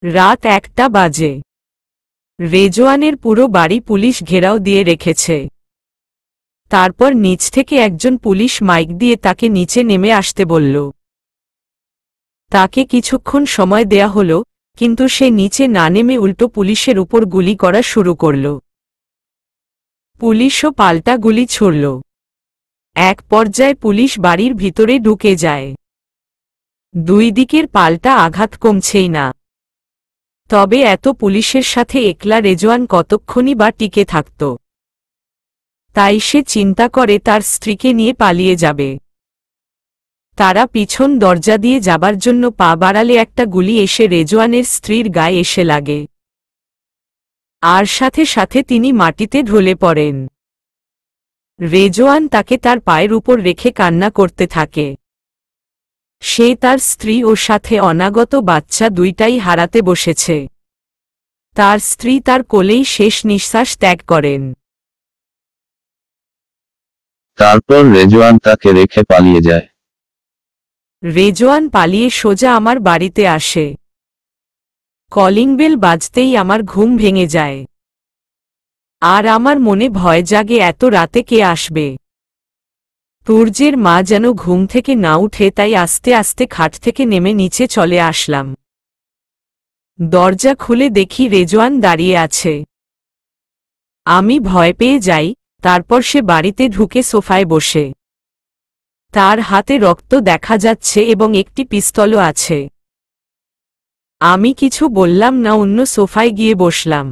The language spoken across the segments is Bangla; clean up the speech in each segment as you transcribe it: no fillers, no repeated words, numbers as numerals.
রাত 1টা বাজে। রেজওয়ানের পুরো বাড়ি পুলিশ ঘেরাও দিয়ে রেখেছে। তারপর নিচ থেকে একজন পুলিশ মাইক দিয়ে তাকে নিচে নেমে আসতে বলল। তাকে কিছুক্ষণ সময় দেয়া হলো, কিন্তু সে নিচে না নেমে উল্টো পুলিশের উপর গুলি করা শুরু করল। পুলিশও পাল্টা গুলি ছুড়ল। এক পর্যায়ে পুলিশ বাড়ির ভিতরে ঢুকে যায়। দুই দিকের পাল্টা আঘাত কমছেই না। তবে এত পুলিশের সাথে একলা রেজওয়ান কতক্ষণই বা টিকে থাকত। তাই সে চিন্তা করে তার স্ত্রীকে নিয়ে পালিয়ে যাবে। তারা পিছন দরজা দিয়ে যাবার জন্য পা বাড়ালে একটা গুলি এসে রেজওয়ানের স্ত্রীর গায়ে এসে লাগে। আর সাথে সাথে তিনি মাটিতে ঢলে পড়েন। রেজওয়ান তাকে তার পায়ের উপর রেখে কান্না করতে থাকে। সে তার স্ত্রী ও সাথে অনাগত বাচ্চা দুইটাই হারাতে বসেছে। তার স্ত্রী তার কোলেই শেষ নিঃশ্বাস ত্যাগ করেন। তারপর রেজওয়ান তাকে রেখে পালিয়ে যায়। রেজওয়ান পালিয়ে সোজা আমার বাড়িতে আসে। কলিং বেল বাজতেই আমার ঘুম ভেঙে যায়। আর আমার মনে ভয় জাগে, এত রাতে কে আসবে। তুর্যের মা যেন ঘুম থেকে না উঠে, তাই আস্তে আস্তে খাট থেকে নেমে নিচে চলে আসলাম। দরজা খুলে দেখি রেজওয়ান দাঁড়িয়ে আছে। আমি ভয় পেয়ে যাই। তারপর সে বাড়িতে ঢুকে সোফায় বসে। তার হাতে রক্ত দেখা যাচ্ছে এবং একটি পিস্তলও আছে। আমি কিছু বললাম না, অন্য সোফায় গিয়ে বসলাম।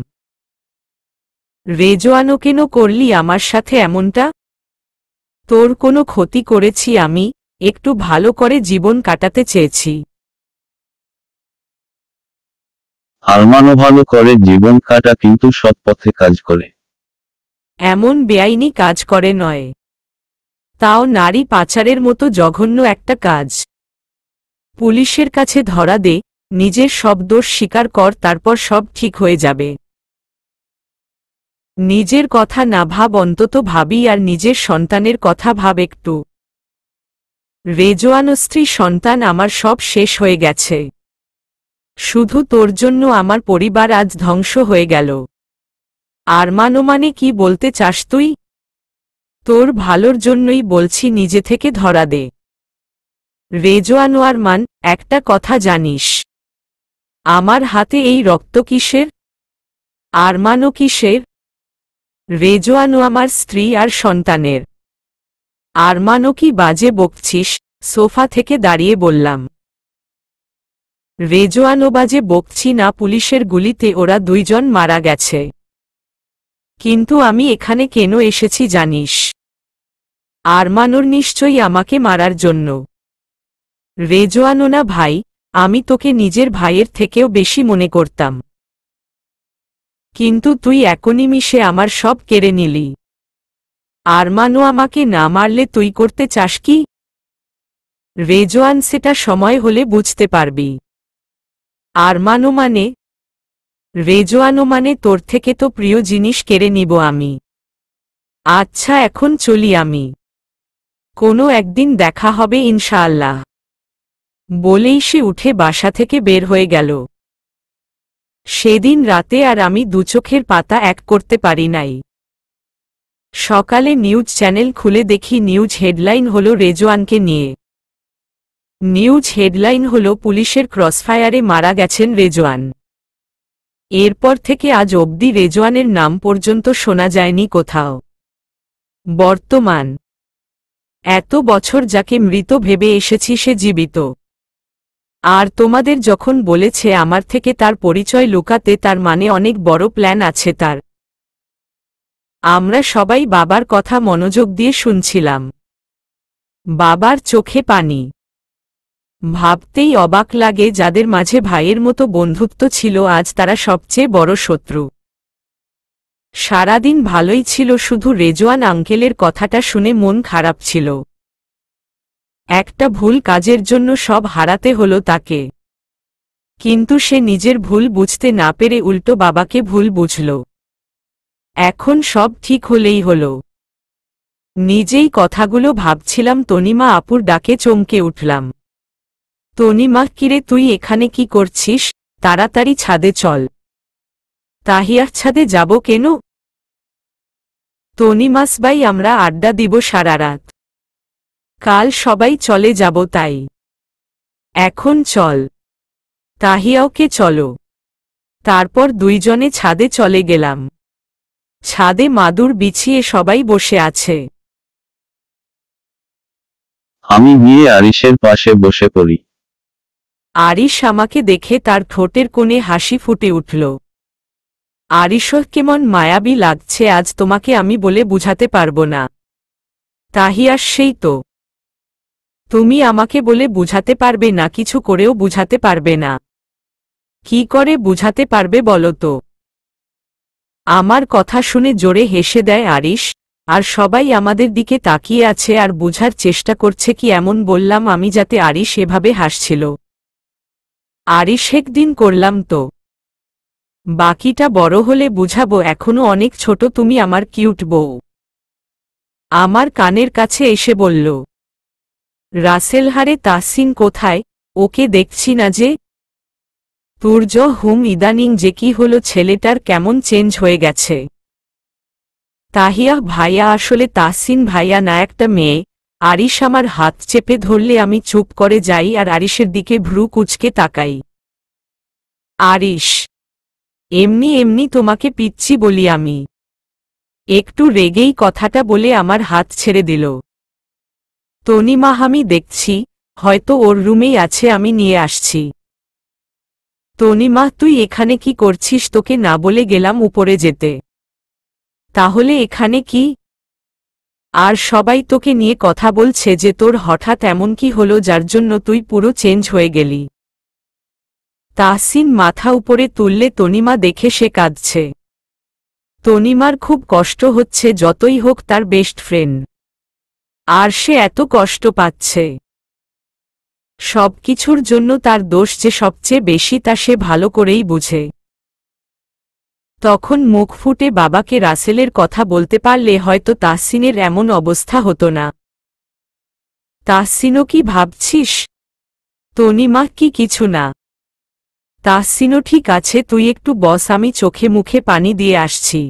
রেজওয়ানও কেন করলি আমার সাথে এমনটা? তোর কোনো ক্ষতি করেছি আমি? একটু ভালো করে জীবন কাটাতে চেয়েছি। আরমানও ভালো করে জীবন কাটা, কিন্তু সৎ পথে কাজ করে। এমন বেআইনি কাজ করে নয়। তাও নারী পাচারের মতো জঘন্য একটা কাজ। পুলিশের কাছে ধরা দে, নিজের সব দোষ স্বীকার কর, তারপর সব ঠিক হয়ে যাবে। নিজের কথা না ভাব, অন্তত ভাবি, আর নিজের সন্তানের কথা ভাব একটু। রেজওয়ান স্ত্রী সন্তান আমার সব শেষ হয়ে গেছে। শুধু তোর জন্য আমার পরিবার আজ ধ্বংস হয়ে গেল। আরমানও মানে কি বলতে চাস তুই? তোর ভালোর জন্যই বলছি, নিজে থেকে ধরা দে। রেজওয়ান ও আরমান, একটা কথা জানিস? আমার হাতে এই রক্ত কিসের? আরমানও কিসের? রেজওয়ান ও আমার স্ত্রী আর সন্তানের। আরমানও কি বাজে বকছিস? সোফা থেকে দাঁড়িয়ে বললাম। রেজওয়ানও বাজে বকছি না, পুলিশের গুলিতে ওরা দুইজন মারা গেছে। কিন্তু আমি এখানে কেন এসেছি জানিস? আরমানোর নিশ্চয়ই আমাকে মারার জন্য। রেজওয়ানও না ভাই, আমি তোকে নিজের ভাইয়ের থেকেও বেশি মনে করতাম। কিন্তু তুই এক নিমিষে আমার সব কেড়ে নিলি। আরমানও আমাকে না মারলে তুই করতে চাস কি? রেজওয়ান, সেটা সময় হলে বুঝতে পারবি। আরমানও মানে? রেজওয়ানও মানে তোর থেকে তো প্রিয় জিনিস কেড়ে নিব আমি। আচ্ছা, এখন চলি আমি। কোনো একদিন দেখা হবে ইনশাআল্লাহ। বলেই সে উঠে বাসা থেকে বের হয়ে গেল। সেদিন রাতে আর আমি দুচোখের পাতা এক করতে পারি নাই। সকালে নিউজ চ্যানেল খুলে দেখি নিউজ হেডলাইন হলো রেজওয়ানকে নিয়ে। নিউজ হেডলাইন হলো পুলিশের ক্রসফায়ারে মারা গেছেন রেজওয়ান। এরপর থেকে আজ অবধি রেজওয়ানের নাম পর্যন্ত শোনা যায়নি কোথাও। বর্তমান এত বছর যাকে মৃত ভেবে এসেছি সে জীবিত। আর তোমাদের যখন বলেছে আমার থেকে তার পরিচয় লুকাতে, তার মানে অনেক বড় প্ল্যান আছে তার। আমরা সবাই বাবার কথা মনোযোগ দিয়ে শুনছিলাম। বাবার চোখে পানি। ভাবতেই অবাক লাগে, যাদের মাঝে ভাইয়ের মতো বন্ধুত্ব ছিল আজ তারা সবচেয়ে বড় শত্রু। সারাদিন ভালোই ছিল, শুধু রেজওয়ান আঙ্কেলের কথাটা শুনে মন খারাপ ছিল। একটা ভুল কাজের জন্য সব হারাতে হলো তাকে। কিন্তু সে নিজের ভুল বুঝতে না পেরে উল্টো বাবাকে ভুল বুঝল। এখন সব ঠিক হলেই হলো। নিজেই কথাগুলো ভাবছিলাম, তনিমা আপুর ডাকে চমকে উঠলাম। তনিমা, কিরে তুই এখানে কি করছিস? তাড়াতাড়ি ছাদে চল। তাহিয়ার ছাদে যাব কেন? তনিমাসবাই আমরা আড্ডা দিব সারা রাত। কাল সবাই চলে যাব তাই। এখন চল। তাহিয়াওকে চলো। তারপর দুইজনে ছাদে চলে গেলাম। ছাদে মাদুর বিছিয়ে সবাই বসে আছে। আমি গিয়ে আরিশের পাশে বসে পড়ি। আরিশ আমাকে দেখে তার ঠোঁটের কোণে হাসি ফুটে উঠল। আরিশও কেমন মায়াবী লাগছে আজ, তোমাকে আমি বলে বুঝাতে পারবো না। তাহিয়ার সেই তো। তুমি আমাকে বলে বুঝাতে পারবে না, কিছু করেও বুঝাতে পারবে না। কি করে বুঝাতে পারবে বলো তো? আমার কথা শুনে জোরে হেসে দেয় আরিশ, আর সবাই আমাদের দিকে তাকিয়ে আছে আর বুঝার চেষ্টা করছে কি এমন বললাম আমি যাতে আরিশ এভাবে হাসছিল। আরিশ একদিন করলাম তো। বাকিটা বড় হলে বুঝাবো, এখনো অনেক ছোট তুমি আমার কিউট বউ। আমার কানের কাছে এসে বলল, রাসেলহারে তাহসিন কোথায়? ওকে দেখছি না যে। তুর্য ইদানিং যে কি হলো, ছেলেটার কেমন চেঞ্জ হয়ে গেছে। তাহিয়া ভাইয়া আসলে তাহসিন ভাইয়া না, একটা মেয়ে। আরিশ আমার হাত চেপে ধরলে আমি চুপ করে যাই আর আরিশের দিকে ভ্রু কুঁচকে তাকাই। আরিশ, এমনি এমনি তোমাকে পিচ্ছি বলি আমি। একটু রেগেই কথাটা বলে আমার হাত ছেড়ে দিল। তনিমা, আমি দেখছি, হয়তো ওর রুমেই আছে, আমি নিয়ে আসছি। তনিমা, তুই এখানে কি করছিস? তোকে না বলে গেলাম উপরে যেতে। তাহলে এখানে কি? আর সবাই তোকে নিয়ে কথা বলছে যে তোর হঠাৎ এমন কি হলো যার জন্য তুই পুরো চেঞ্জ হয়ে গেলি। তাহসিন মাথা উপরে তুললে তনিমা দেখে সে কাঁদছে। তনিমার খুব কষ্ট হচ্ছে, যতই হোক তার বেস্ট ফ্রেন্ড, আর সে এত কষ্ট পাচ্ছে। সবকিছুর জন্য তার দোষ যে সবচেয়ে বেশি তা সে ভালো করেই বুঝে। তখন মুখ ফুটে বাবাকে রাসেলের কথা বলতে পারলে হয়তো তাহসিনের এমন অবস্থা হতো না। তাহসিনও কি ভাবছিস? তনিমা, কি কিছু না। তাহসিনও ঠিক আছে, তুই একটু বস, আমি চোখে মুখে পানি দিয়ে আসছি।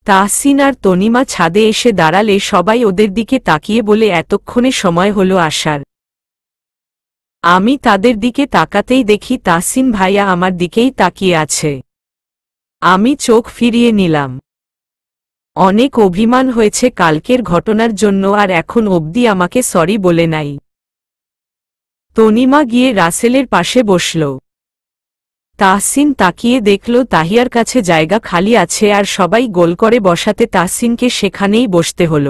তাহসিন আর তনিমা ছাদে এসে দাঁড়ালে সবাই ওদের দিকে তাকিয়ে বলে, এতক্ষণে সময় হলো আসার। আমি তাদের দিকে তাকাতেই দেখি তাহসিন ভাইয়া আমার দিকেই তাকিয়ে আছে। আমি চোখ ফিরিয়ে নিলাম। অনেক অভিমান হয়েছে কালকের ঘটনার জন্য, আর এখন অবধি আমাকে সরি বলে নাই। তনিমা গিয়ে রাসেলের পাশে বসল। তাহসিন তাকিয়ে দেখল তাহিয়ার কাছে জায়গা খালি আছে আর সবাই গোল করে বসাতে তাহসিনকে সেখানেই বসতে হল।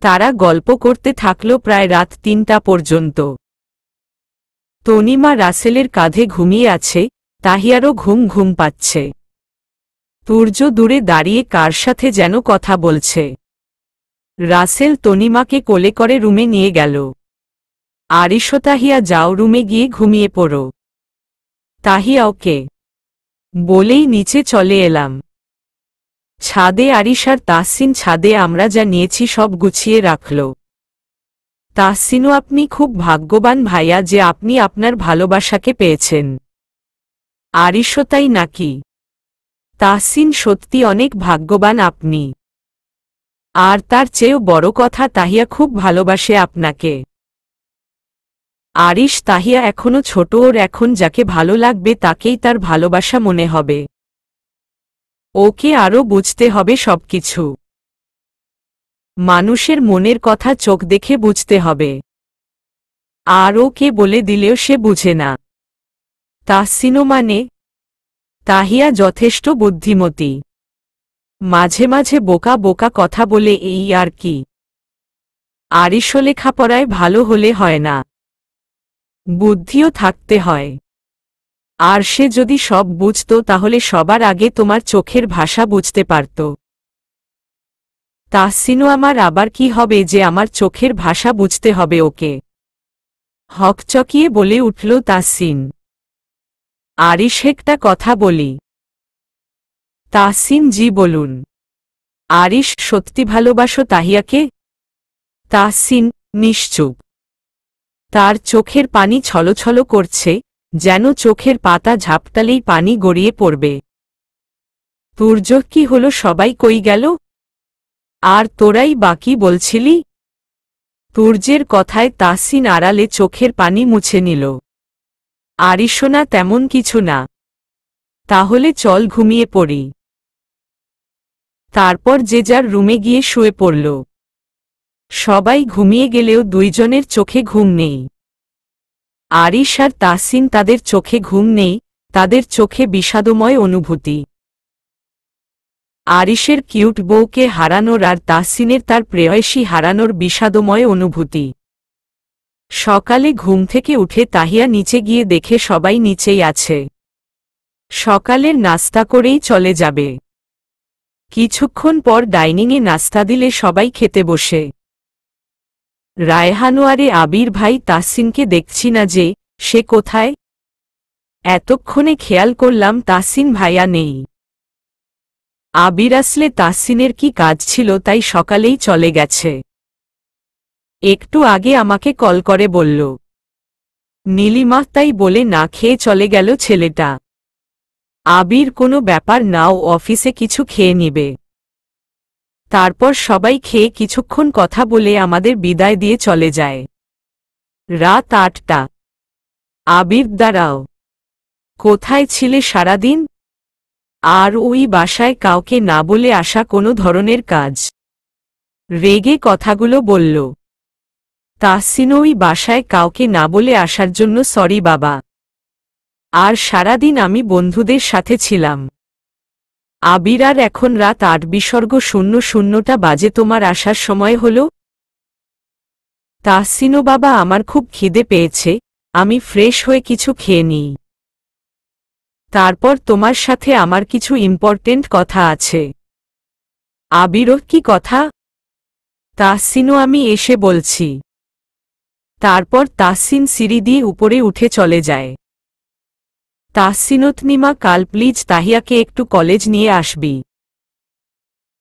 তারা গল্প করতে থাকল প্রায় রাত ৩টা পর্যন্ত। তনিমা রাসেলের কাঁধে ঘুমিয়ে আছে, তাহিয়ারও ঘুম ঘুম পাচ্ছে। তুর্য দূরে দাঁড়িয়ে কার সাথে যেন কথা বলছে। রাসেল তনিমাকে কোলে করে রুমে নিয়ে গেল। আরিশ, তাহিয়া যাও, রুমে গিয়ে ঘুমিয়ে পড়ো। তাহিয়া ওকে বলেই নিচে চলে এলাম। ছাদে আরিশ আর তাহসিন ছাদে আমরা যা নিয়েছি সব গুছিয়ে রাখল। তাহসিনও, আপনি খুব ভাগ্যবান ভাইয়া যে আপনি আপনার ভালোবাসাকে পেয়েছেন। আরিশও, তাই নাকি? তাহসিন, সত্যি অনেক ভাগ্যবান আপনি। আর তার চেয়েও বড় কথা, তাহিয়া খুব ভালোবাসে আপনাকে। আরিশ, তাহিয়া এখনো ছোট, ওর এখন যাকে ভালো লাগবে তাকেই তার ভালোবাসা মনে হবে। ওকে আরও বুঝতে হবে সবকিছু। মানুষের মনের কথা চোখ দেখে বুঝতে হবে। আর ওকে বলে দিলেও সে বুঝে না। তাহসিনও মানে? তাহিয়া যথেষ্ট বুদ্ধিমতী। মাঝে মাঝে বোকা বোকা কথা বলে, এই আর কি। আরিশও লেখাপড়ায় ভালো হলে হয় না, বুদ্ধিও থাকতে হয়। আর সে যদি সব বুঝত তাহলে সবার আগে তোমার চোখের ভাষা বুঝতে পারত। তাহসিনও, আমার আবার কি হবে যে আমার চোখের ভাষা বুঝতে হবে ওকে? হকচকিয়ে বলে উঠল তাহসিন। আরিশ, একটা কথা বলি। তাহসিন, জি বলুন। আরিশ, সত্যি ভালোবাসো তাহিয়াকে? তাহসিন নিশ্চুপ। তার চোখের পানি ছলছল করছে, যেন চোখের পাতা ঝাপটালেই পানি গড়িয়ে পড়বে। তুর্য কি হলো, সবাই কই গেল? আর তোরাই বাকি বলছিলি? তুর্যের কথায় তাহসিন আড়ালে চোখের পানি মুছে নিল। আরিশোনা, তেমন কিছু না। তাহলে চল ঘুমিয়ে পড়ি। তারপর যে যার রুমে গিয়ে শুয়ে পড়ল। সবাই ঘুমিয়ে গেলেও দুইজনের চোখে ঘুম নেই। আরিশ আর তাহসিন, তাদের চোখে ঘুম নেই, তাদের চোখে বিষাদময় অনুভূতি। আরিশের কিউট বউকে হারানোর আর তাহসিনের তার প্রেয়সী হারানোর বিষাদময় অনুভূতি। সকালে ঘুম থেকে উঠে তাহিয়া নিচে গিয়ে দেখে সবাই নিচেই আছে। সকালের নাস্তা করেই চলে যাবে। কিছুক্ষণ পর ডাইনিংয়ে নাস্তা দিলে সবাই খেতে বসে। রায়হানোয়ারে আবির ভাই, তাহসিনকে দেখছি না যে, সে কোথায়? এতক্ষণে খেয়াল করলাম তাহসিন ভাইয়া নেই। আবির আসলে তাহসিনের কি কাজ ছিল, তাই সকালেই চলে গেছে। একটু আগে আমাকে কল করে বলল। নীলিমা, তাই বলে না খেয়ে চলে গেল ছেলেটা। আবির, কোনো ব্যাপার নাও, অফিসে কিছু খেয়ে নিবে। তারপর সবাই খেয়ে কিছুক্ষণ কথা বলে আমাদের বিদায় দিয়ে চলে যায়। রাত ৮টা। আবির, দাঁড়াও, কোথায় ছিলে সারাদিন? আর ওই বাসায় কাউকে না বলে আসা কোনো ধরনের কাজ? রেগে কথাগুলো বলল। তাহসিন, ওই বাসায় কাউকে না বলে আসার জন্য সরি বাবা। আর সারাদিন আমি বন্ধুদের সাথে ছিলাম। আবির, আর এখন রাত ৮:০০ বাজে, তোমার আসার সময় হলো? তাহসিনও, বাবা আমার খুব খিদে পেয়েছে, আমি ফ্রেশ হয়ে কিছু খেয়ে নিই। তারপর তোমার সাথে আমার কিছু ইম্পর্টেন্ট কথা আছে। আবিরও, কি কথা? তাহসিনও, আমি এসে বলছি। তারপর তাহসিন সিঁড়ি দিয়ে উপরে উঠে চলে যায়। তাহসিনতনিমা, কাল প্লিজ তাহিয়াকে একটু কলেজ নিয়ে আসবি।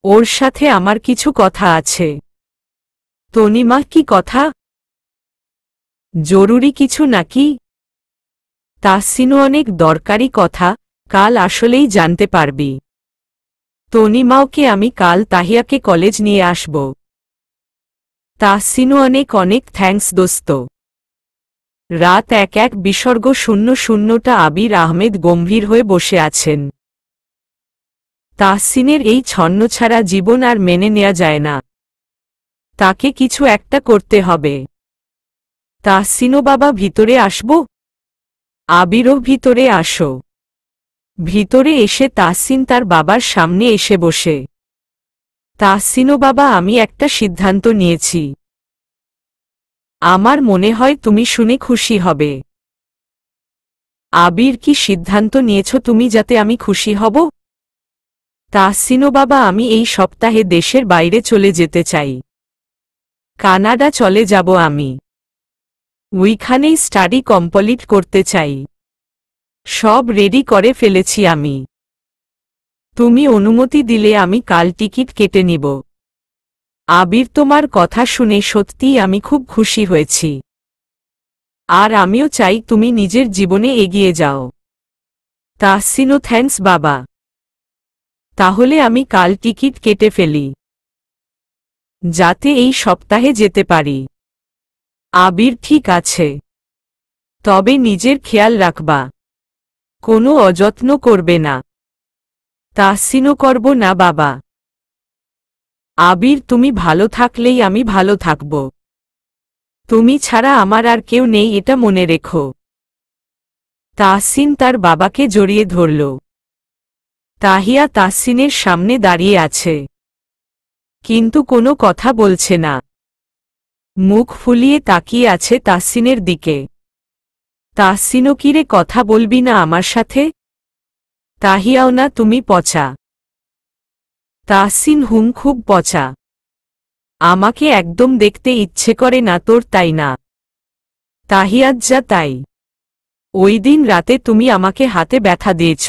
ওর সাথে আমার কিছু কথা আছে। তনিমা, কি কথা? জরুরি কিছু নাকি? তাহসিনও, অনেক দরকারি কথা, কাল আসলেই জানতে পারবি। তনিমাওকে, আমি কাল তাহিয়াকে কলেজ নিয়ে আসব। তাহসিনও, অনেক অনেক থ্যাঙ্কস দোস্ত। রাত ১:০০ আবির আহমেদ গম্ভীর হয়ে বসে আছেন। তাহসিনের এই ছন্নছাড়া জীবন আর মেনে নেওয়া যায় না। তাকে কিছু একটা করতে হবে। তাহসিনও, বাবা ভিতরে আসব? আবিরও, ভিতরে আসো। ভিতরে এসে তাহসিন তার বাবার সামনে এসে বসে। তাহসিনও, বাবা আমি একটা সিদ্ধান্ত নিয়েছি। আমার মনে হয় তুমি শুনে খুশি হবে। আবির, কি সিদ্ধান্ত নিয়েছ তুমি যাতে আমি খুশি হব? তাহসিনও, বাবা আমি এই সপ্তাহে দেশের বাইরে চলে যেতে চাই। কানাডা চলে যাব আমি। ওইখানেই স্টাডি কমপ্লিট করতে চাই। সব রেডি করে ফেলেছি আমি। তুমি অনুমতি দিলে আমি কাল টিকিট কেটে নিব। আবির, তোমার কথা শুনে সত্যিই আমি খুব খুশি হয়েছি। আর আমিও চাই তুমি নিজের জীবনে এগিয়ে যাও। তাহসিনও, থ্যাঙ্কস বাবা। তাহলে আমি কাল টিকিট কেটে ফেলি, যাতে এই সপ্তাহে যেতে পারি। আবির, ঠিক আছে। তবে নিজের খেয়াল রাখবা, কোনো অযত্ন করবে না। তাহসিনও, করব না বাবা। আবির, তুমি ভালো থাকলেই আমি ভালো থাকব। তুমি ছাড়া আমার আর কেউ নেই, এটা মনে রেখো। তাহসিন তার বাবাকে জড়িয়ে ধরল। তাহিয়া তাহসিনের সামনে দাঁড়িয়ে আছে, কিন্তু কোনো কথা বলছে না। মুখ ফুলিয়ে তাকিয়ে আছে তাহসিনের দিকে। তাহসিনও, কিরে কথা বলবি না আমার সাথে? তাহিয়াও, না তুমি পচা। তাহসিন, খুব পচা। আমাকে একদম দেখতে ইচ্ছে করে না তোর, তাই না? তাহিয়াত, যা তাই। ওই দিন রাতে তুমি আমাকে হাতে ব্যথা দিয়েছ।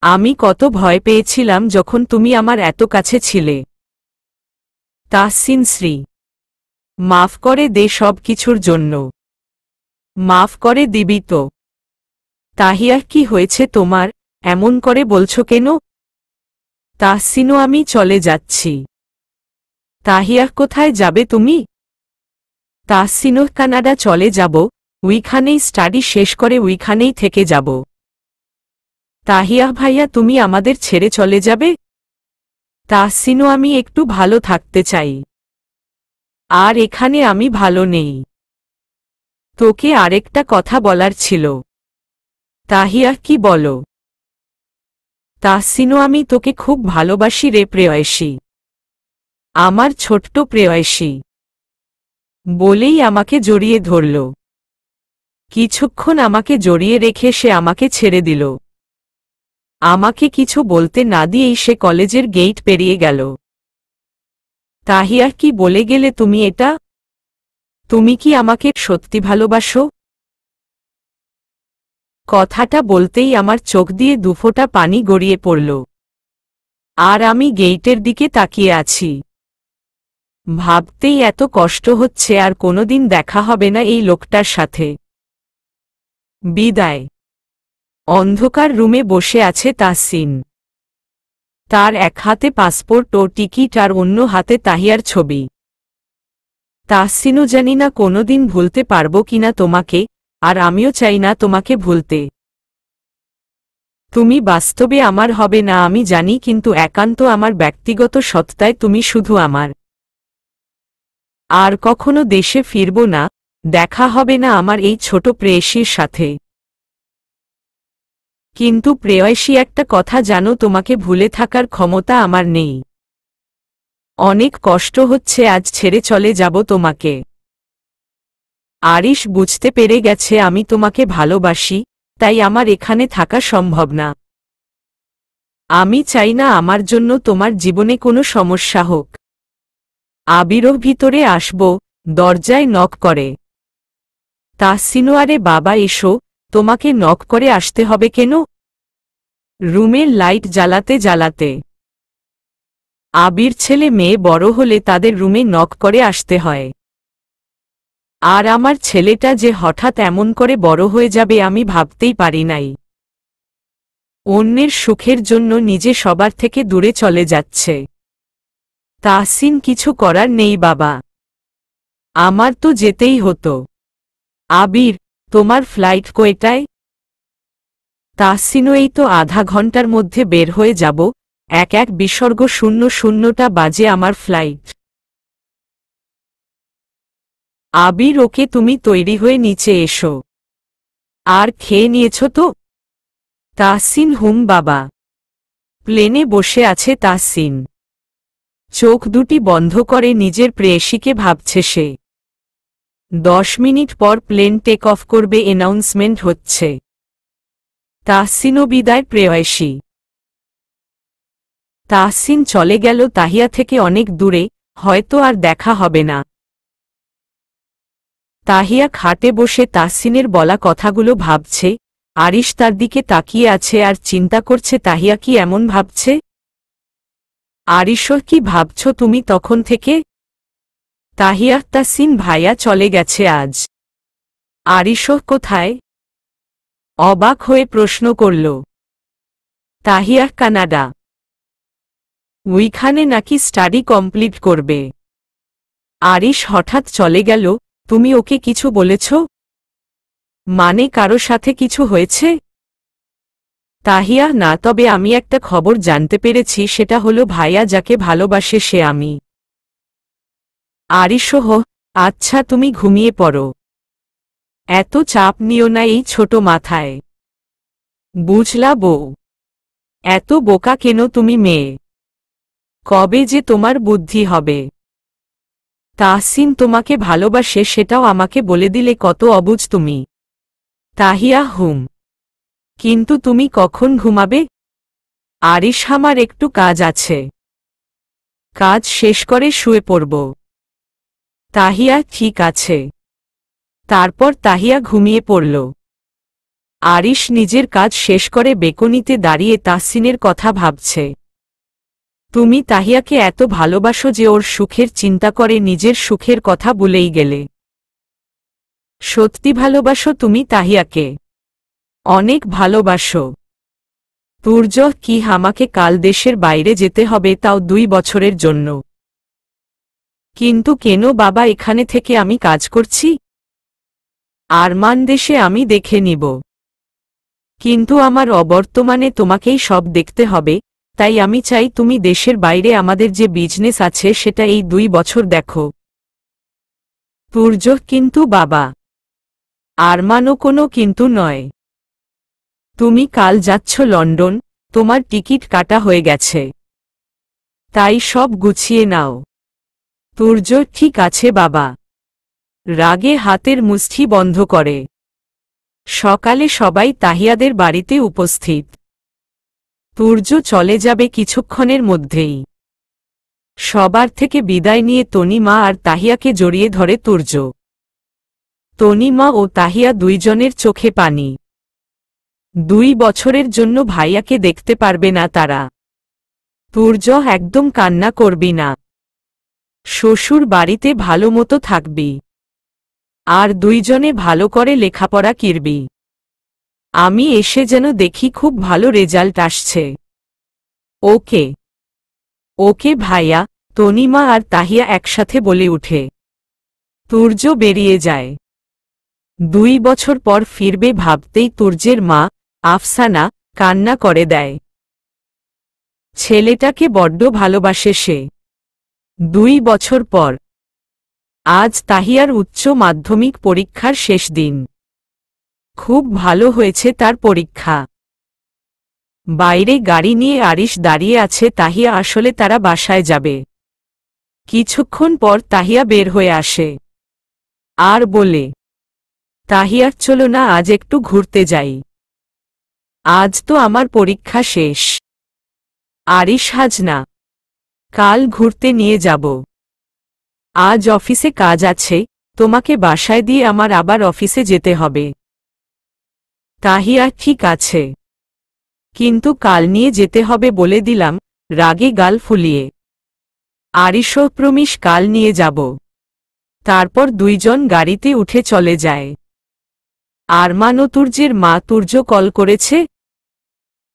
আমি কত ভয় পেয়েছিলাম যখন তুমি আমার এত কাছে ছিলে। তাহসিন, শ্রী মাফ করে দে সব কিছুর জন্য। মাফ করে দিবি তো? তাহিয়া কি হয়েছে তোমার, এমন করে বলছো কেন? তাহসিনও আমি চলে যাচ্ছি। তাহিয়া কোথায় যাবে তুমি? তাহসিনও কানাডা চলে যাব, ওইখানেই স্টাডি শেষ করে ওইখানেই থেকে যাব। তাহিয়া ভাইয়া তুমি আমাদের ছেড়ে চলে যাবে? তাহসিনও আমি একটু ভালো থাকতে চাই। আর এখানে আমি ভালো নেই। তোকে আরেকটা কথা বলার ছিল। তাহিয়া কি বলো? তাহসিনও আমি তোকে খুব ভালোবাসি রে প্রেয়সী, আমার ছোট্ট প্রেয়সী। বলেই আমাকে জড়িয়ে ধরল। কিছুক্ষণ আমাকে জড়িয়ে রেখে সে আমাকে ছেড়ে দিল। আমাকে কিছু বলতে না দিয়েই সে কলেজের গেট পেরিয়ে গেল। তাহিয়া কি বলে গেলে তুমি এটা? তুমি কি আমাকে সত্যি ভালোবাসো? কথাটা বলতেই আমার চোখ দিয়ে দুফোঁটা পানি গড়িয়ে পড়ল। আর আমি গেইটের দিকে তাকিয়ে আছি। ভাবতেই এত কষ্ট হচ্ছে আর কোনোদিন দেখা হবে না এই লোকটার সাথে। বিদায়। অন্ধকার রুমে বসে আছে তাহসিন। তার এক হাতে পাসপোর্ট ও টিকিট আর অন্য হাতে তাহিয়ার ছবি। তাহসিনও জানি না কোনোদিন ভুলতে পারবো কিনা তোমাকে, আর আমিও চাই না তোমাকে ভুলতে। তুমি বাস্তবে আমার হবে না আমি জানি, কিন্তু একান্ত আমার ব্যক্তিগত সত্তায় তুমি শুধু আমার। আর কখনো দেশে ফিরব না, দেখা হবে না আমার এই ছোট প্রেয়সীর সাথে। কিন্তু প্রেয়সী একটা কথা জানো, তোমাকে ভুলে থাকার ক্ষমতা আমার নেই। অনেক কষ্ট হচ্ছে আজ ছেড়ে চলে যাব তোমাকে। আরিশ বুঝতে পেরে গেছে আমি তোমাকে ভালোবাসি, তাই আমার এখানে থাকা সম্ভব না। আমি চাই না আমার জন্য তোমার জীবনে কোনো সমস্যা হোক। আবিরও ভিতরে আসব, দরজায় নক করে। তাহসিনও আরে বাবা এসো, তোমাকে নক করে আসতে হবে কেন? রুমের লাইট জ্বালাতে জ্বালাতে। আবির ছেলে মেয়ে বড় হলে তাদের রুমে নক করে আসতে হয়। আর আমার ছেলেটা যে হঠাৎ এমন করে বড় হয়ে যাবে আমি ভাবতেই পারি নাই। অন্যের সুখের জন্য নিজে সবার থেকে দূরে চলে যাচ্ছে। তাহসিন কিছু করার নেই বাবা, আমার তো যেতেই হতো। আবির, তোমার ফ্লাইট কয়টায়? তাহসিনও এই তো আধা ঘন্টার মধ্যে বের হয়ে যাব, 11:00 বাজে আমার ফ্লাইট। আবির ওকে তুমি তৈরি হয়ে নিচে এসো। আর খেয়ে নিয়েছ তো? তাহসিন হুম বাবা। প্লেনে বসে আছে তাহসিন। চোখ দুটি বন্ধ করে নিজের প্রেয়সীকে ভাবছে সে। 10 মিনিট পর প্লেন টেক অফ করবে, অ্যানাউন্সমেন্ট হচ্ছে। তাহসিনও বিদায় প্রেয়সী। তাহসিন চলে গেল তাহিয়া থেকে অনেক দূরে, হয়তো আর দেখা হবে না। তাহিয়া খাটে বসে তাহসিনের বলা কথাগুলো ভাবছে। আরিশ তার দিকে তাকিয়ে আছে আর চিন্তা করছে তাহিয়া কি এমন ভাবছে। আরিশও কি ভাবছ তুমি তখন থেকে? তাহিয়া তাহসিন ভাইয়া চলে গেছে আজ। আরিশও কোথায়? অবাক হয়ে প্রশ্ন করল। তাহিয়া কানাডা। ওইখানে নাকি স্টাডি কমপ্লিট করবে। আরিশ হঠাৎ চলে গেল, তুমি ওকে কিছু বলেছ? মানে কারো সাথে কিছু হয়েছে? তাহিয়া না, তবে আমি একটা খবর জানতে পেরেছি, সেটা হলো ভাইয়া যাকে ভালোবাসে সে আমি। আরিশও আচ্ছা তুমি ঘুমিয়ে পড়ো, এত চাপ নিও না এই ছোট মাথায়। বুঝলা বউ? এত বোকা কেন তুমি মেয়ে? কবে যে তোমার বুদ্ধি হবে? তাহসিন তোমাকে ভালোবাসে সেটাও আমাকে বলে দিলে কত অবুঝ তুমি। তাহিয়া হুম। কিন্তু তুমি কখন ঘুমাবে? আরিশ আমার একটু কাজ আছে, কাজ শেষ করে শুয়ে পড়ব। তাহিয়া ঠিক আছে। তারপর তাহিয়া ঘুমিয়ে পড়ল। আরিশ নিজের কাজ শেষ করে বেকনিতে দাঁড়িয়ে তাহসিনের কথা ভাবছে। তুমি তাহিয়াকে এত ভালোবাসো যে ওর সুখের চিন্তা করে নিজের সুখের কথা ভুলেই গেলে। সত্যি ভালোবাসো তুমি তাহিয়াকে? অনেক ভালোবাসো। তুর্য, কি আমাকে কাল দেশের বাইরে যেতে হবে, তাও 2 বছরের জন্য? কিন্তু কেন বাবা, এখানে থেকে আমি কাজ করছি। আরমান দেশে আমি দেখে নিব। কিন্তু আমার অবর্তমানে তোমাকেই সব দেখতে হবে, তাই আমি চাই তুমি দেশের বাইরে আমাদের যে বিজনেস আছে সেটা এই 2 বছর দেখো। তুর্য, কিন্তু বাবা। আরমানও কোনো কিন্তু নয়। তুমি কাল যাচ্ছ লন্ডন, তোমার টিকিট কাটা হয়ে গেছে। তাই সব গুছিয়ে নাও। তুর্য, ঠিক আছে বাবা। রাগে হাতের মুষ্টি বন্ধ করে। সকালে সবাই তাহিয়াদের বাড়িতে উপস্থিত। তুর্য চলে যাবে কিছুক্ষণের মধ্যেই। সবার থেকে বিদায় নিয়ে তনিমা আর তাহিয়াকে জড়িয়ে ধরে তুর্য। তনিমা ও তাহিয়া দুইজনের চোখে পানি। 2 বছরের জন্য ভাইয়াকে দেখতে পারবে না তারা। তুর্য, একদম কান্না করবি না। শ্বশুর বাড়িতে ভালো মতো থাকবি। আর দুইজনে ভালো করে লেখাপড়া করবি। আমি এসে যেন দেখি খুব ভালো রেজাল্ট আসছে। ওকে। ওকে ভাইয়া, তনিমা আর তাহিয়া একসাথে বলে উঠে। তুর্য বেরিয়ে যায়। 2 বছর পর ফিরবে ভাবতেই তুর্যের মা আফসানা কান্না করে দেয়। ছেলেটাকে বড্ড ভালোবাসে সে। 2 বছর পর আজ তাহিয়ার উচ্চ মাধ্যমিক পরীক্ষার শেষ দিন। খুব ভালো হয়েছে তার পরীক্ষা। বাইরে গাড়ি নিয়ে আরিশ দাঁড়িয়ে আছে। তাহিয়া আসলে তারা বাসায় যাবে। কিছুক্ষণ পর তাহিয়া বের হয়ে আসে আর বলে, তাহিয়ার, চলো না আজ একটু ঘুরতে যাই। আজ তো আমার পরীক্ষা শেষ। আরিশ, আজ না, কাল ঘুরতে নিয়ে যাব। আজ অফিসে কাজ আছে, তোমাকে বাসায় দিয়ে আমার আবার অফিসে যেতে হবে। তাহিয়া, ঠিক আছে, কিন্তু কাল নিয়ে যেতে হবে বলে দিলাম, রাগে গাল ফুলিয়ে। আরিশও প্রমিস, কাল নিয়ে যাব। তারপর দুইজন গাড়িতে উঠে চলে যায়। আরমান ও তুর্যের মা, তুর্য কল করেছে?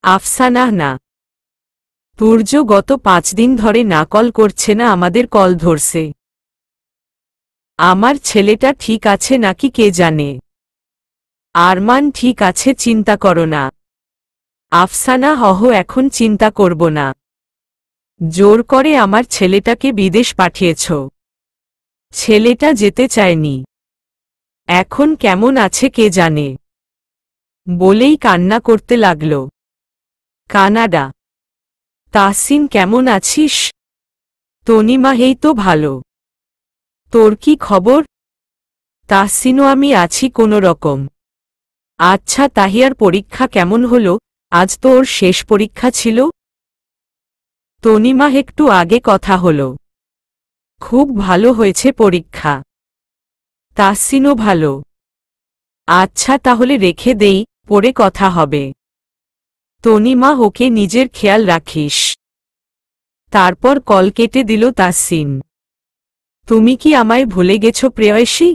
আফসানা, না। তুর্য গত 5 দিন ধরে না কল করছে না, আমাদের কল ধরছে। আমার ছেলেটা ঠিক আছে নাকি কে জানে। আরমান, ঠিক আছে, চিন্তা করো না। আফসানা, হহ, এখন চিন্তা করব না। জোর করে আমার ছেলেটাকে বিদেশ পাঠিয়েছ। ছেলেটা যেতে চায়নি। এখন কেমন আছে কে জানে। বলেই কান্না করতে লাগল। কানাডা। তাহসিন, কেমন আছিস? তনিমা, এই তো ভালো। তোর কি খবর? তাহসিনও, আমি আছি কোনো রকম। আচ্ছা, তাহিয়ার পরীক্ষা কেমন হলো? আজ তো ওর শেষ পরীক্ষা ছিল। তনিমা, একটু আগে কথা হলো। খুব ভালো হয়েছে পরীক্ষা। তাহসিনও ভালো। আচ্ছা তাহলে রেখে দেই, পরে কথা হবে। তনিমা, ওকে নিজের খেয়াল রাখিস। তারপর কল কেটে দিল তাহসিন। তুমি কি আমায় ভুলে গেছ প্রেয়সী?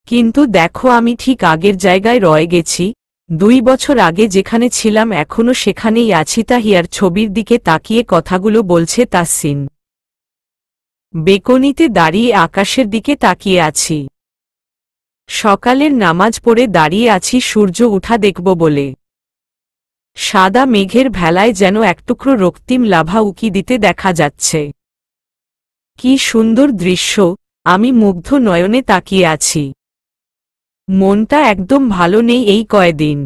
কিন্তু দেখো, আমি ঠিক আগের জায়গায় রয়ে গেছি। 2 বছর আগে যেখানে ছিলাম এখনো সেখানেই আছি। তাহিয়ার ছবির দিকে তাকিয়ে কথাগুলো বলছে তাহসিন। বেকনিতে দাঁড়িয়ে আকাশের দিকে তাকিয়ে আছি। সকালের নামাজ পড়ে দাঁড়িয়ে আছি সূর্য উঠা দেখব বলে। সাদা মেঘের ভেলায় যেন একটুকরো রক্তিম লাভা উকি দিতে দেখা যাচ্ছে। কি সুন্দর দৃশ্য! আমি মুগ্ধ নয়নে তাকিয়ে আছি। মনটা একদম ভালো নেই এই কয়দিন।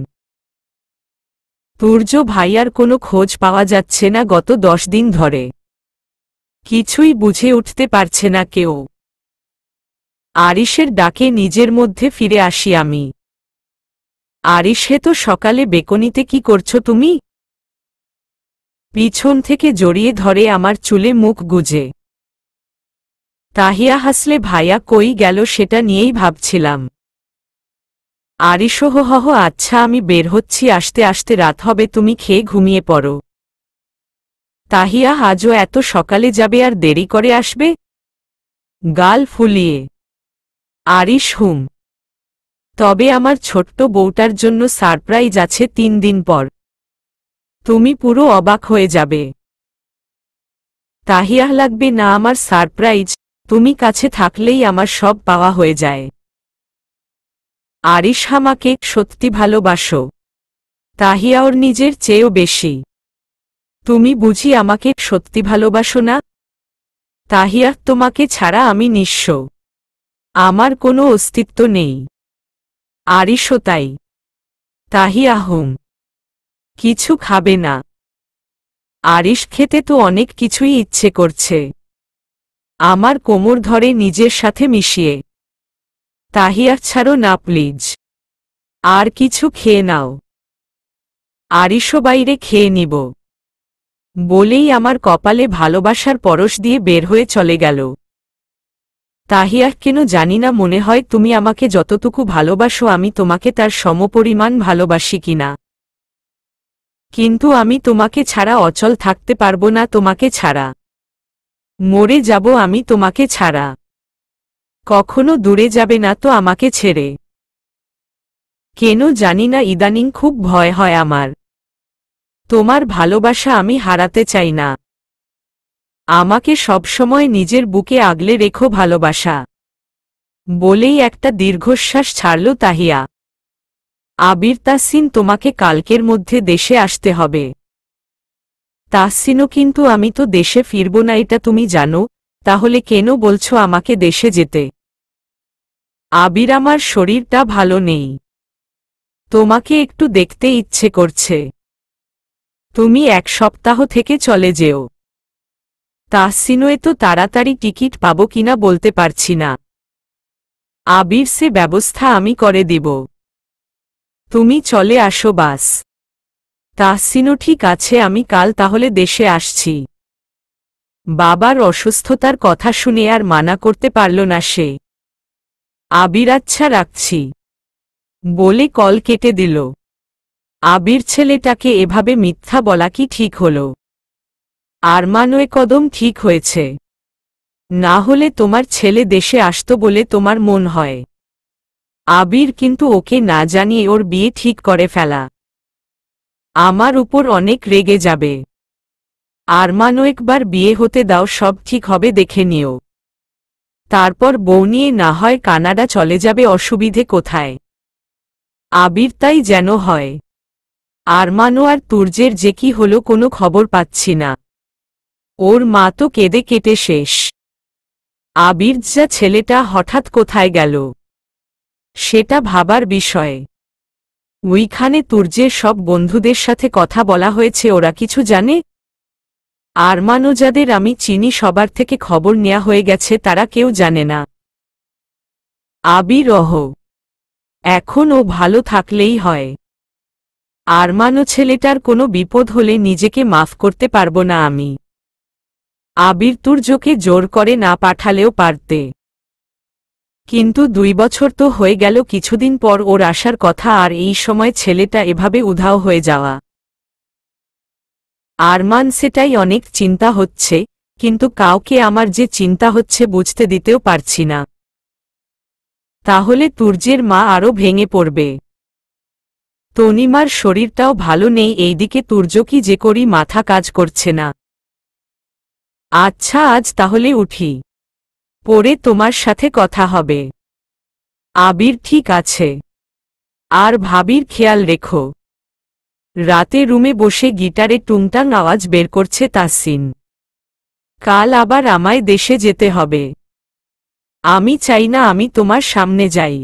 তুর্য ভাইয়ার কোনো খোঁজ পাওয়া যাচ্ছে না গত 10 দিন ধরে। কিছুই বুঝে উঠতে পারছে না কেউ। আরিশের ডাকে নিজের মধ্যে ফিরে আসি আমি। আরিশে, তো সকালে বেকনিতে কি করছো তুমি? পিছন থেকে জড়িয়ে ধরে আমার চুলে মুখ গুজে। তাহিয়া হাসলে, ভাইয়া কই গেল সেটা নিয়েই ভাবছিলাম। আরিশও, হহ, আচ্ছা আমি বের হচ্ছি, আসতে আসতে রাত হবে, তুমি খেয়ে ঘুমিয়ে পড়ো। তাহিয়া, আজও এত সকালে যাবে আর দেরি করে আসবে? গাল ফুলিয়ে। আরিশ হুম। তবে আমার ছোট্ট বউটার জন্য সারপ্রাইজ আছে 3 দিন পর। তুমি পুরো অবাক হয়ে যাবে। তাহিয়া লাগবে না আমার সারপ্রাইজ, তুমি কাছে থাকলেই আমার সব পাওয়া হয়ে যায়। আরিশ আমাকে সত্যি ভালোবাসো? তাহিয়া ওর নিজের চেয়েও বেশি। তুমি বুঝি আমাকে সত্যি ভালোবাসো না? তাহিয়া তোমাকে ছাড়া আমি নিঃস্ব, আমার কোনো অস্তিত্ব নেই। আরিশও তাই। তাহিয়া হুম। কিছু খাবে না? আরিশ খেতে তো অনেক কিছুই ইচ্ছে করছে। আমার কোমর ধরে নিজের সাথে মিশিয়ে। তাহিয়া ছাড়ো না প্লিজ, আর কিছু খেয়ে নাও। আরিশও বাইরে খেয়ে নিব বলেই আমার কপালে ভালোবাসার পরশ দিয়ে বের হয়ে চলে গেল। তাহিয়া কেন জানি না মনে হয় তুমি আমাকে যতটুকু ভালোবাসো আমি তোমাকে তার সমপরিমাণ ভালোবাসি কিনা। কিন্তু আমি তোমাকে ছাড়া অচল থাকতে পারবো না, তোমাকে ছাড়া মরে যাব আমি তোমাকে ছাড়া। কখনো দূরে যাবে না তো আমাকে ছেড়ে? কেন জানি না ইদানিং খুব ভয় হয় আমার। তোমার ভালোবাসা আমি হারাতে চাই না। আমাকে সবসময় নিজের বুকে আগলে রেখো ভালোবাসা। বলেই একটা দীর্ঘশ্বাস ছাড়ল তাহিয়া। আবির তাসিন তোমাকে কালকের মধ্যে দেশে আসতে হবে। তাসিনও কিন্তু আমি তো দেশে ফিরব না এটা তুমি জানো, তাহলে কেন বলছো আমাকে দেশে যেতে? আবির আমার শরীরটা ভালো নেই, তোমাকে একটু দেখতে ইচ্ছে করছে। তুমি 1 সপ্তাহ থেকে চলে যেও। তাহসিনও এত তাড়াতাড়ি টিকিট পাবো কিনা বলতে পারছি না। আবির সে ব্যবস্থা আমি করে দিব, তুমি চলে আসো বাস। তাহসিনও ঠিক আছে, আমি কাল তাহলে দেশে আসছি। বাবার অসুস্থতার কথা শুনে আর মানা করতে পারল না সে। আবির আচ্ছা রাখছি বলে কল কেটে দিল। আবির ছেলেটাকে এভাবে মিথ্যা বলা কি ঠিক হলো? আরমানও কদম ঠিক হয়েছে, না হলে তোমার ছেলে দেশে আসতো বলে তোমার মন হয়? আবির কিন্তু ওকে না জানিয়ে ওর বিয়ে ঠিক করে ফেলা আমার উপর অনেক রেগে যাবে। আরমানও একবার বিয়ে হতে দাও, সব ঠিক হবে দেখে নিও। তারপর বউ নিয়ে না হয় কানাডা চলে যাবে, অসুবিধে কোথায়? আবির তাই যেন হয়। আরমানও আর তুর্যের যে কি হলো কোনো খবর পাচ্ছি না। ওর মা তো কেঁদে কেটে শেষ। আবির যা ছেলেটা হঠাৎ কোথায় গেল সেটা ভাবার বিষয়। ওইখানে তুর্যের সব বন্ধুদের সাথে কথা বলা হয়েছে, ওরা কিছু জানে? আরমানও যাদের আমি চিনি সবার থেকে খবর নেওয়া হয়ে গেছে, তারা কেউ জানে না। আবির এখন ও ভালো থাকলেই হয়। আরমানও ছেলেটার কোনো বিপদ হলে নিজেকে মাফ করতে পারবো না আমি। আবির তুর্যকে জোর করে না পাঠালেও পারতে, কিন্তু 2 বছর তো হয়ে গেল, কিছুদিন পর ওর আসার কথা, আর এই সময় ছেলেটা এভাবে উধাও হয়ে যাওয়া। আরমান সেটাই অনেক চিন্তা হচ্ছে, কিন্তু কাউকে আমার যে চিন্তা হচ্ছে বুঝতে দিতেও পারছি না। তাহলে তুর্যের মা আরও ভেঙে পড়বে। তনিমার শরীরটাও ভালো নেই, এইদিকে তুর্য কি যে করি মাথা কাজ করছে না। আচ্ছা আজ তাহলে উঠি, পরে তোমার সাথে কথা হবে। আবির ঠিক আছে, আর ভাবির খেয়াল রেখো। রাতে রুমে বসে গিটারে টুংটাং আওয়াজ বের করছে তাসিন। কাল আবার আমায় দেশে যেতে হবে। আমি চাই না আমি তোমার সামনে যাই।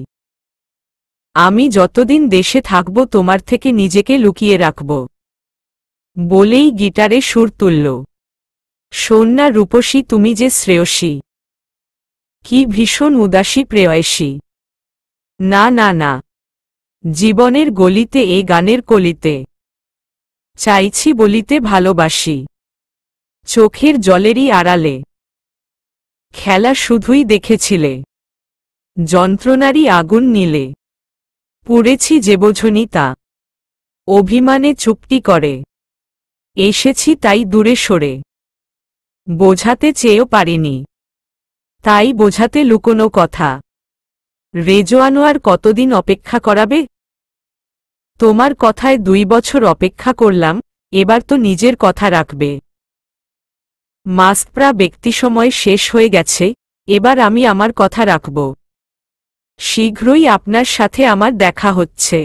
আমি যতদিন দেশে থাকব তোমার থেকে নিজেকে লুকিয়ে রাখব। বলেই গিটারে সুর তুলল। শোন না রূপসী, তুমি যে শ্রেয়সী, কি ভীষণ উদাসী প্রেয়সী। না না না, জীবনের গলিতে এ গানের কলিতে চাইছি বলিতে ভালোবাসি। চোখের জলেরই আড়ালে খেলা শুধুই দেখেছিলে, যন্ত্রণারই আগুন নীলে পুড়েছি যে বোঝনি তা। অভিমানে চুপটি করে এসেছি তাই দূরে সরে, বোঝাতে চেয়েও পারিনি তাই বোঝাতে লুকোনো কথা। রেজওয়ানও আর কতদিন অপেক্ষা করাবে? তোমার কথায় 2 বছর অপেক্ষা করলাম, এবার তো নিজের কথা রাখবে। মাস্কপ্রা ব্যক্তি সময় শেষ হয়ে গেছে, এবার আমি আমার কথা রাখব। শীঘ্রই আপনার সাথে আমার দেখা হচ্ছে।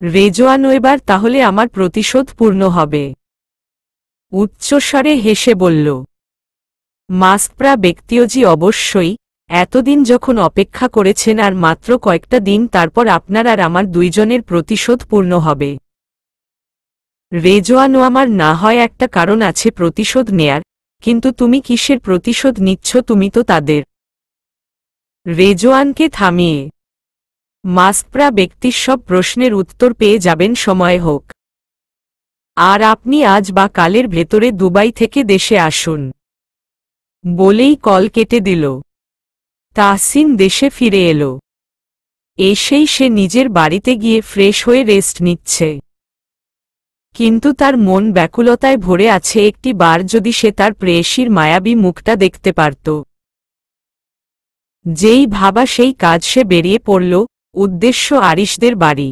রেজওয়ানও এবার তাহলে আমার প্রতিশোধ পূর্ণ হবে। উচ্চস্বরে হেসে বলল। মাস্কপ্রা ব্যক্তিও জি অবশ্যই, এতদিন যখন অপেক্ষা করেছেন আর মাত্র কয়েকটা দিন তারপর আপনার আর আমার দুইজনের প্রতিশোধ পূর্ণ হবে। রেজওয়ানও আমার না হয় একটা কারণ আছে প্রতিশোধ নেয়ার, কিন্তু তুমি কিসের প্রতিশোধ নিচ্ছ? তুমি তো তাদের। রেজওয়ানকে থামিয়ে মাস্কপ্রা ব্যক্তির সব প্রশ্নের উত্তর পেয়ে যাবেন, সময় হোক। আর আপনি আজ বা কালের ভেতরে দুবাই থেকে দেশে আসুন, বলেই কল কেটে দিল। তাহসিন দেশে ফিরে এলো। এসেই সে নিজের বাড়িতে গিয়ে ফ্রেশ হয়ে রেস্ট নিচ্ছে। কিন্তু তার মন ব্যাকুলতায় ভরে আছে, একটি বার যদি সে তার প্রেয়সীর মায়াবী মুখটা দেখতে পারত। যেই ভাবা সেই কাজ, সে বেরিয়ে পড়ল, উদ্দেশ্য আরিশদের বাড়ি।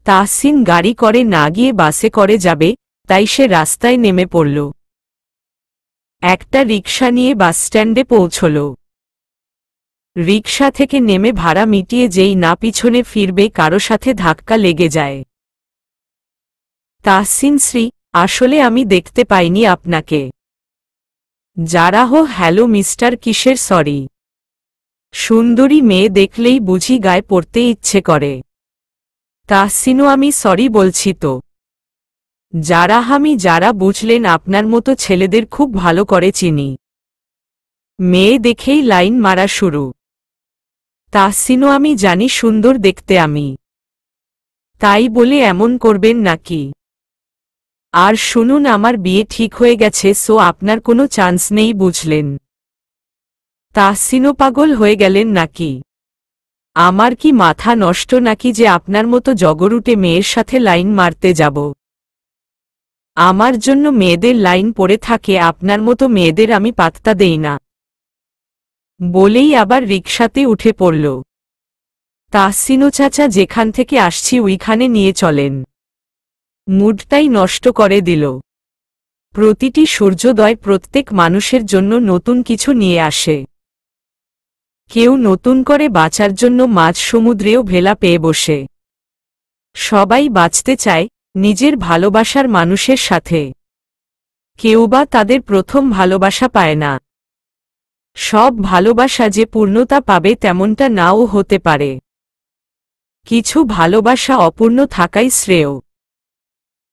তাহসিন গাড়ি করে না গিয়ে বাসে করে যাবে, তাই সে রাস্তায় নেমে পড়ল। একটা রিকশা নিয়ে বাসস্ট্যান্ডে পৌঁছল। রিকশা থেকে নেমে ভাড়া মিটিয়ে যেই না পিছনে ফিরবে কারো সাথে ধাক্কা লেগে যায়। তাহসিন শ্রী, আসলে আমি দেখতে পাইনি আপনাকে। যারা হো, হ্যালো মিস্টার, কিসের সরি? সুন্দরী মেয়ে দেখলেই বুঝি গায়ে পড়তে ইচ্ছে করে। তাহসিনও আমি সরি বলছি তো। যারা আমি যারা বুঝলেন, আপনার মতো ছেলেদের খুব ভালো করে চিনি। মেয়ে দেখেই লাইন মারা শুরু। তাহসিনও আমি জানি সুন্দর দেখতে আমি, তাই বলে এমন করবেন নাকি? আর শুনুন, আমার বিয়ে ঠিক হয়ে গেছে, সো আপনার কোনো চান্স নেই, বুঝলেন? তাহসিনও পাগল হয়ে গেলেন নাকি? আমার কি মাথা নষ্ট নাকি যে আপনার মতো জগরুটে মেয়ের সাথে লাইন মারতে যাব? আমার জন্য মেয়েদের লাইন পড়ে থাকে, আপনার মতো মেয়েদের আমি পাত্তা দেই না। বলেই আবার রিকশাতে উঠে পড়ল। তাহসিনও চাচা, যেখান থেকে আসছি ওইখানে নিয়ে চলেন। মুডটাই নষ্ট করে দিল। প্রতিটি সূর্যোদয় প্রত্যেক মানুষের জন্য নতুন কিছু নিয়ে আসে। কেউ নতুন করে বাঁচার জন্য মাঝ সমুদ্রেও ভেলা পেয়ে বসে। সবাই বাঁচতে চায় নিজের ভালোবাসার মানুষের সাথে। কেউ বা তাদের প্রথম ভালোবাসা পায় না। সব ভালোবাসা যে পূর্ণতা পাবে তেমনটা নাও হতে পারে। কিছু ভালোবাসা অপূর্ণ থাকাই শ্রেয়।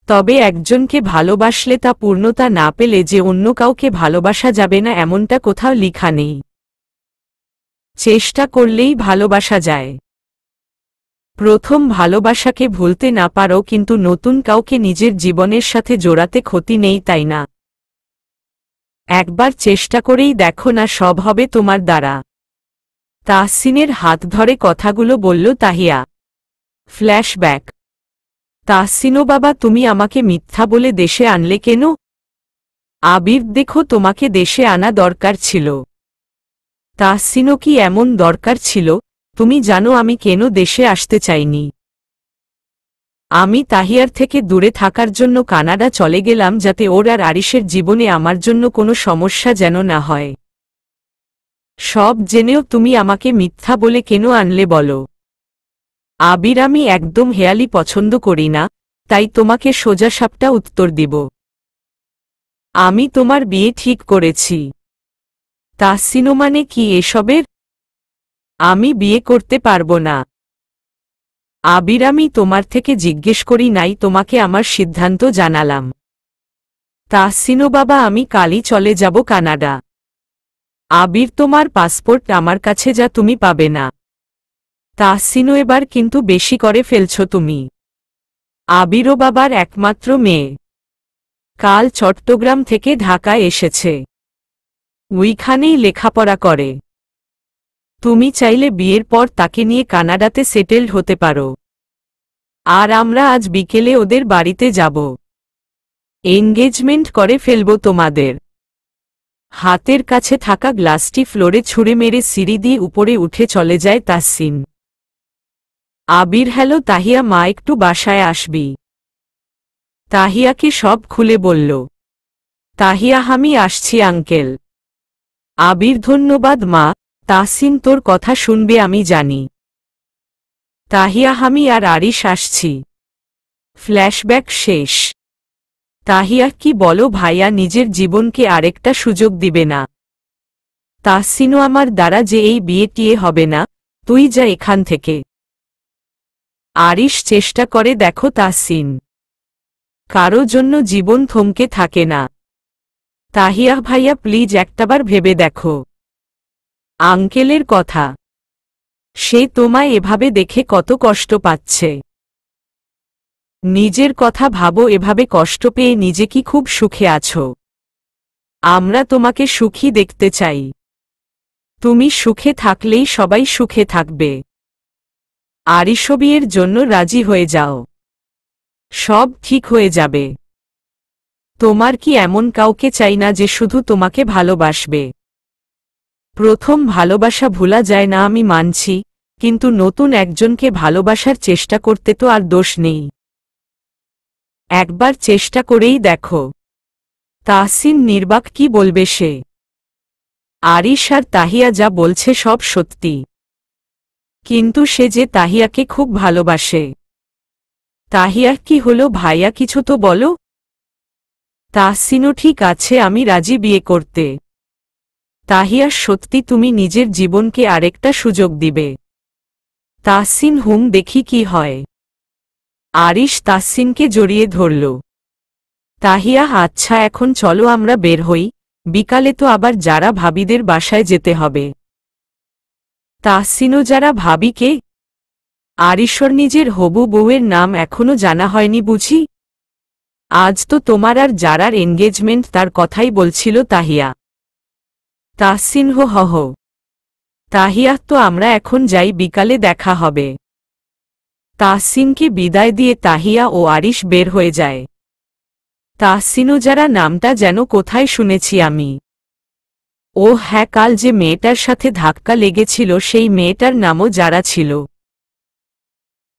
তবে একজনকে ভালোবাসলে তা পূর্ণতা না পেলে যে অন্য কাউকে ভালোবাসা যাবে না এমনটা কোথাও লেখা নেই। চেষ্টা করলেই ভালোবাসা যায়। প্রথম ভালোবাসাকে ভুলতে না পারো, কিন্তু নতুন কাউকে নিজের জীবনের সাথে জোড়াতে ক্ষতি নেই, তাই না? একবার চেষ্টা করেই দেখো না, সব হবে তোমার দ্বারা। তাহসিনের হাত ধরে কথাগুলো বলল তাহিয়া। ফ্ল্যাশব্যাক। তাহসিনও বাবা, তুমি আমাকে মিথ্যা বলে দেশে আনলে কেন? আবির, দেখো, তোমাকে দেশে আনা দরকার ছিল। তাহসিনও, কি এমন দরকার ছিল? তুমি জানো আমি কেন দেশে আসতে চাইনি। আমি তাহিয়ার থেকে দূরে থাকার জন্য কানাডা চলে গেলাম, যাতে ওর আর আরিশের জীবনে আমার জন্য কোনো সমস্যা যেন না হয়। সব জেনেও তুমি আমাকে মিথ্যা বলে কেন আনলে বলো? আবির, আমি একদম হেয়ালি পছন্দ করি না, তাই তোমাকে সোজাসাপটা উত্তর দিব। আমি তোমার বিয়ে ঠিক করেছি। তাহসিনও, মানে কি এসবের? আমি বিয়ে করতে পারবো না। আবির, আমি তোমার থেকে জিজ্ঞেস করি নাই, তোমাকে আমার সিদ্ধান্ত জানালাম। তাহসিনও বাবা, আমি কালই চলে যাব কানাডা। আবির, তোমার পাসপোর্ট আমার কাছে, যা তুমি পাবে না। তাহসিনও, এবার কিন্তু বেশি করে ফেলছো তুমি। আবিরও বাবার একমাত্র মেয়ে। কাল চট্টগ্রাম থেকে ঢাকায় এসেছে। ওইখানেই লেখাপড়া করে। তুমি চাইলে বিয়ের পর তাকে নিয়ে কানাডাতে সেটেলড হতে পারো। আর আমরা আজ বিকেলে ওদের বাড়িতে যাব। এনগেজমেন্ট করে ফেলব তোমাদের। হাতের কাছে থাকা গ্লাসটি ফ্লোরে ছুঁড়ে মেরে সিঁড়ি দিয়ে উপরে উঠে চলে যায় তাহসিন। আবির, হ্যালো তাহিয়া মা, একটু বাসায় আসবি? তাহিয়াকে সব খুলে বলল। তাহিয়া, আমি আসছি আঙ্কেল। আবির, ধন্যবাদ মা। তাহসিন, তোর কথা শুনবে আমি জানি। তাহিয়া, আমি আর আরিশ আসছি। ফ্ল্যাশব্যাক শেষ। তাহিয়া, কি বলো ভাইয়া, নিজের জীবনকে আরেকটা সুযোগ দিবে না? তাহসিনও, আমার দ্বারা যে এই বিয়েটিয়ে হবে না, তুই যা এখান থেকে। আরিশ, চেষ্টা করে দেখো তাহসিন, কারো জন্য জীবন থমকে থাকে না। তাহিয়া, ভাইয়া প্লিজ একটাবার ভেবে দেখো আঙ্কেলের কথা। সে তোমায় এভাবে দেখে কত কষ্ট পাচ্ছে। নিজের কথা ভাবো, এভাবে কষ্ট পেয়ে নিজে কি খুব সুখে আছো? আমরা তোমাকে সুখী দেখতে চাই। তুমি সুখে থাকলেই সবাই সুখে থাকবে। আরিশ, বিয়ের জন্য রাজি হয়ে যাও, সব ঠিক হয়ে যাবে। তোমার কি এমন কাউকে চাই না যে শুধু তোমাকে ভালোবাসবে? প্রথম ভালোবাসা ভোলা যায় না, আমি মানছি, কিন্তু নতুন একজনকে ভালোবাসার চেষ্টা করতে তো আর দোষ নেই। একবার চেষ্টা করেই দেখো। তাহসিন নির্বাক, কি বলবে সে? আরিশ আর তাহিয়া যা বলছে সব সত্যি, কিন্তু সে যে তাহিয়াকে খুব ভালোবাসে। তাহিয়া, কি হলো ভাইয়া, কিছু তো বলো। তাহসিনও, ঠিক আছে, আমি রাজি বিয়ে করতে। তাহিয়া, সত্যি তুমি নিজের জীবনকে আরেকটা সুযোগ দিবে? তাহসিন, দেখি কি হয়। আরিশ তাহসিনকে জড়িয়ে ধরল। তাহিয়া, আচ্ছা এখন চলো আমরা বের হই, বিকালে তো আবার যারা ভাবিদের বাসায় যেতে হবে। তাহসিনও, যারা ভাবিকে? আরিশর নিজের হবু বউয়ের নাম এখনো জানা হয়নি বুঝি? আজ তো তোমার আর যারার এনগেজমেন্ট, তার কথাই বলছিল তাহিয়া। তাহসিন, হহ। তাহিয়া, তো আমরা এখন যাই, বিকালে দেখা হবে। তাহসিনকে বিদায় দিয়ে তাহিয়া ও আরিশ বের হয়ে যায়। তাহসিনও, যারা নামটা যেন কোথায় শুনেছি আমি। ও হ্যাঁ, কাল যে মেয়েটার সাথে ধাক্কা লেগেছিল সেই মেয়েটার নামও যারা ছিল।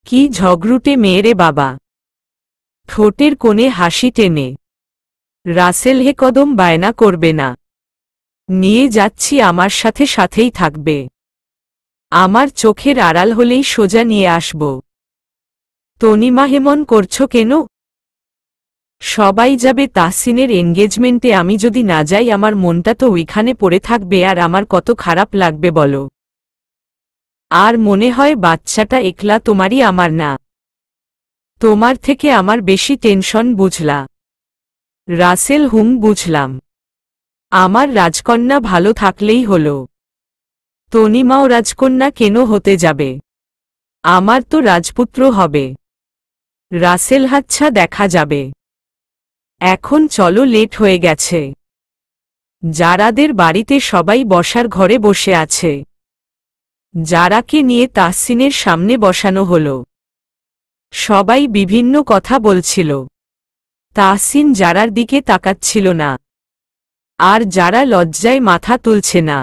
কি ঝগড়ুটে মেয়েরে বাবা। ঠোঁটের কোণে হাসি টেনে। রাসেল, হে কদম বায়না করবে না, নিয়ে যাচ্ছি, আমার সাথে সাথেই থাকবে। আমার চোখের আড়াল হলেই সোজা নিয়ে আসব। তনিমা, হেমন করছো কেন? সবাই যাবে তাহসিনের এনগেজমেন্টে, আমি যদি না যাই আমার মনটা তো ওইখানে পড়ে থাকবে, আর আমার কত খারাপ লাগবে বলো। আর মনে হয় বাচ্চাটা একলা তোমারই, আমার না। তোমার থেকে আমার বেশি টেনশন, বুঝলা? রাসেল, বুঝলাম। আমার রাজকন্যা ভালো থাকলেই হলো। তনিমাও রাজকন্যা কেন হতে যাবে? আমার তো রাজপুত্র হবে। রাসেল, আচ্ছা দেখা যাবে। এখন চলো, লেট হয়ে গেছে। যারাদের বাড়িতে সবাই বসার ঘরে বসে আছে। যারাকে নিয়ে তাহসিনের সামনে বসানো হলো। সবাই বিভিন্ন কথা বলছিল। তাহসিন যারার দিকে তাকাচ্ছিল না, আর যারা লজ্জায় মাথা তুলছে না।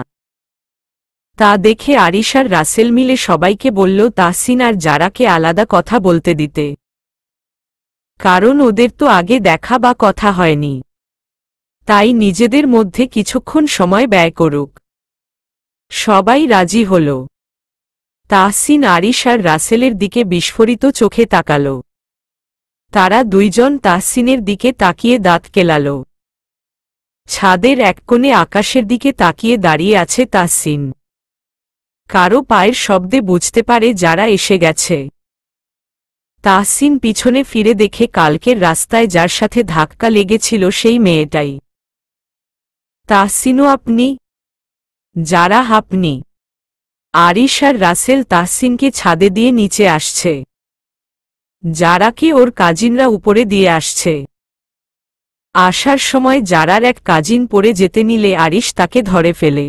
তা দেখে আরিশ আর রাসেল মিলে সবাইকে বলল তাহসিন আর যারাকে আলাদা কথা বলতে দিতে, কারণ ওদের তো আগে দেখা বা কথা হয়নি। তাই নিজেদের মধ্যে কিছুক্ষণ সময় ব্যয় করুক। সবাই রাজি হল। তাহসিন আরিশ আর রাসেলের দিকে বিস্ফোরিত চোখে তাকাল। তারা দুইজন তাহসিনের দিকে তাকিয়ে দাঁত কেলাল। ছাদের এক কোণে আকাশের দিকে তাকিয়ে দাঁড়িয়ে আছে তাহসিন। কারো পায়ের শব্দে বুঝতে পারে যারা এসে গেছে। তাহসিন পিছনে ফিরে দেখে কালকের রাস্তায় যার সাথে ধাক্কা লেগেছিল সেই মেয়েটাই। তাহসিনও, আপনি? যারা, আপনি? আরিশ আর রাসেল তাহসিনকে ছাদে দিয়ে নিচে আসছে। যারাকে ওর কাজিনরা উপরে দিয়ে আসছে। আসার সময় যারার এক কাজিন পড়ে যেতে নিলে আরিশ তাকে ধরে ফেলে।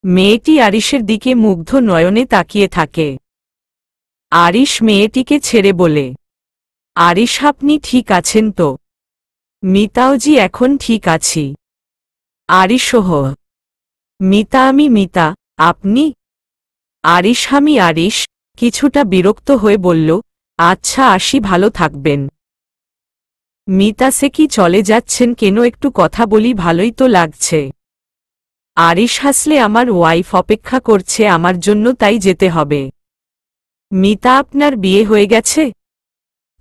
মেয়েটি আরিশের দিকে মুগ্ধ নয়নে তাকিয়ে থাকে। আরিশ মেয়েটিকে ছেড়ে বলে, আরিশ, আপনি ঠিক আছেন তো? মিতাওজি, এখন ঠিক আছি। আরিশোহ। মিতা আমি মিতা, আপনি? আরিশ আমি আরিশ, কিছুটা বিরক্ত হয়ে বলল, আচ্ছা আসি, ভালো থাকবেন। মিতা সে কি চলে যাচ্ছেন কেন, একটু কথা বলি, ভালোই তো লাগছে। আরিশ হাসলে, আমার ওয়াইফ অপেক্ষা করছে আমার জন্য, তাই যেতে হবে। মিতা আপনার বিয়ে হয়ে গেছে?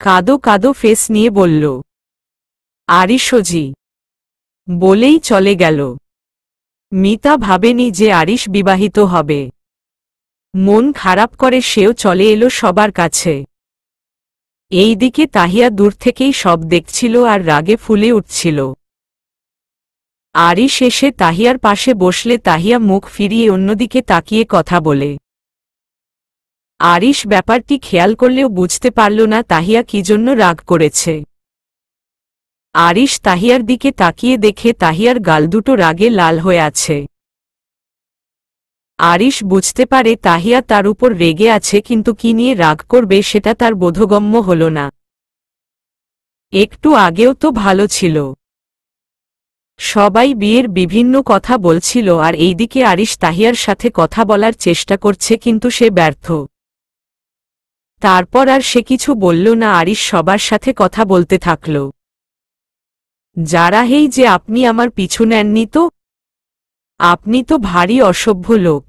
কাদো কাদো ফেস নিয়ে বলল আরিশজি। বলেই চলে গেল। মিতা ভাবেনি যে আরিশ বিবাহিত হবে। মন খারাপ করে সেও চলে এলো সবার কাছে। এইদিকে তাহিয়া দূর থেকেই সব দেখছিল আর রাগে ফুলে উঠছিল। আরিশ এসে তাহিয়ার পাশে বসলে তাহিয়া মুখ ফিরিয়ে অন্যদিকে তাকিয়ে কথা বলে। আরিশ ব্যাপারটি খেয়াল করলেও বুঝতে পারল না তাহিয়া কি জন্য রাগ করেছে। আরিশ তাহিয়ার দিকে তাকিয়ে দেখে তাহিয়ার গাল দুটো রাগে লাল হয়ে আছে। আরিশ বুঝতে পারে তাহিয়া তার উপর রেগে আছে, কিন্তু কি নিয়ে রাগ করবে সেটা তার বোধগম্য হল না। একটু আগেও তো ভালো ছিল। সবাই বিয়ের বিভিন্ন কথা বলছিল আর এইদিকে আরিশ তাহিয়ার সাথে কথা বলার চেষ্টা করছে, কিন্তু সে ব্যর্থ। তারপর আর সে কিছু বলল না, আরিশ সবার সাথে কথা বলতে থাকল। যারা, হেই যে আপনি আমার পিছু নেননি তো? আপনি তো ভারী অসভ্য লোক।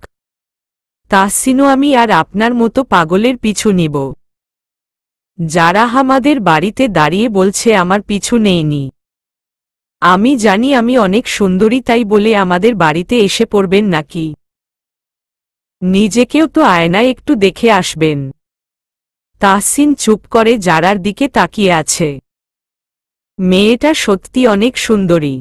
তাহসিনও আমি আর আপনার মতো পাগলের পিছু নিব? যারা আমাদের বাড়িতে দাঁড়িয়ে বলছে আমার পিছু নেইনি। আমি জানি আমি অনেক সুন্দরী, তাই বলে আমাদের বাড়িতে এসে পড়বেন নাকি? নিজেকেও তো আয়নায় একটু দেখে আসবেন। তাহসিন চুপ করে যারার দিকে তাকিয়ে আছে। মেয়েটা সত্যি অনেক সুন্দরী।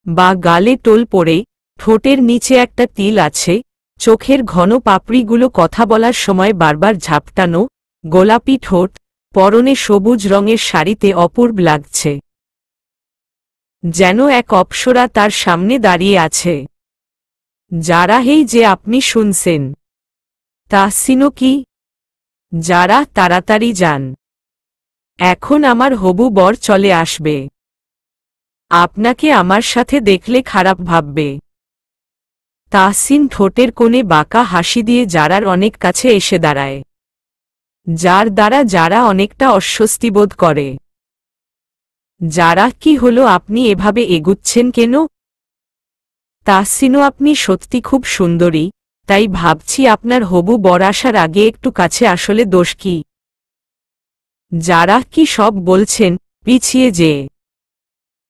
বা গালে টোল পড়ে, ঠোঁটের নিচে একটা তিল আছে, চোখের ঘন পাপড়িগুলো কথা বলার সময় বারবার ঝাপটানো, গোলাপি ঠোঁট, পরনে সবুজ রঙের শাড়িতে অপূর্ব লাগছে। যেন এক অপ্সরা তার সামনে দাঁড়িয়ে আছে। যারা, হেই যে আপনি শুনছেন? তাহসিনও কি? যারা, তাড়াতাড়ি যান। এখন আমার হবু বর চলে আসবে। আপনাকে আমার সাথে দেখলে খারাপ ভাববে। তাহসিন ঠোঁটের কোণে বাঁকা হাসি দিয়ে জারার অনেক কাছে এসে দাঁড়ায়, যার দ্বারা যারা অনেকটা অস্বস্তি বোধ করে। যারা, কি হলো, আপনি এভাবে এগুচ্ছেন কেন? তাহসিনও আপনি সত্যি খুব সুন্দরী, তাই ভাবছি আপনার হবু বর আসার আগে একটু কাছে আসলে দোষ কি? যারা, কি সব বলছেন? পিছিয়ে যেয়ে।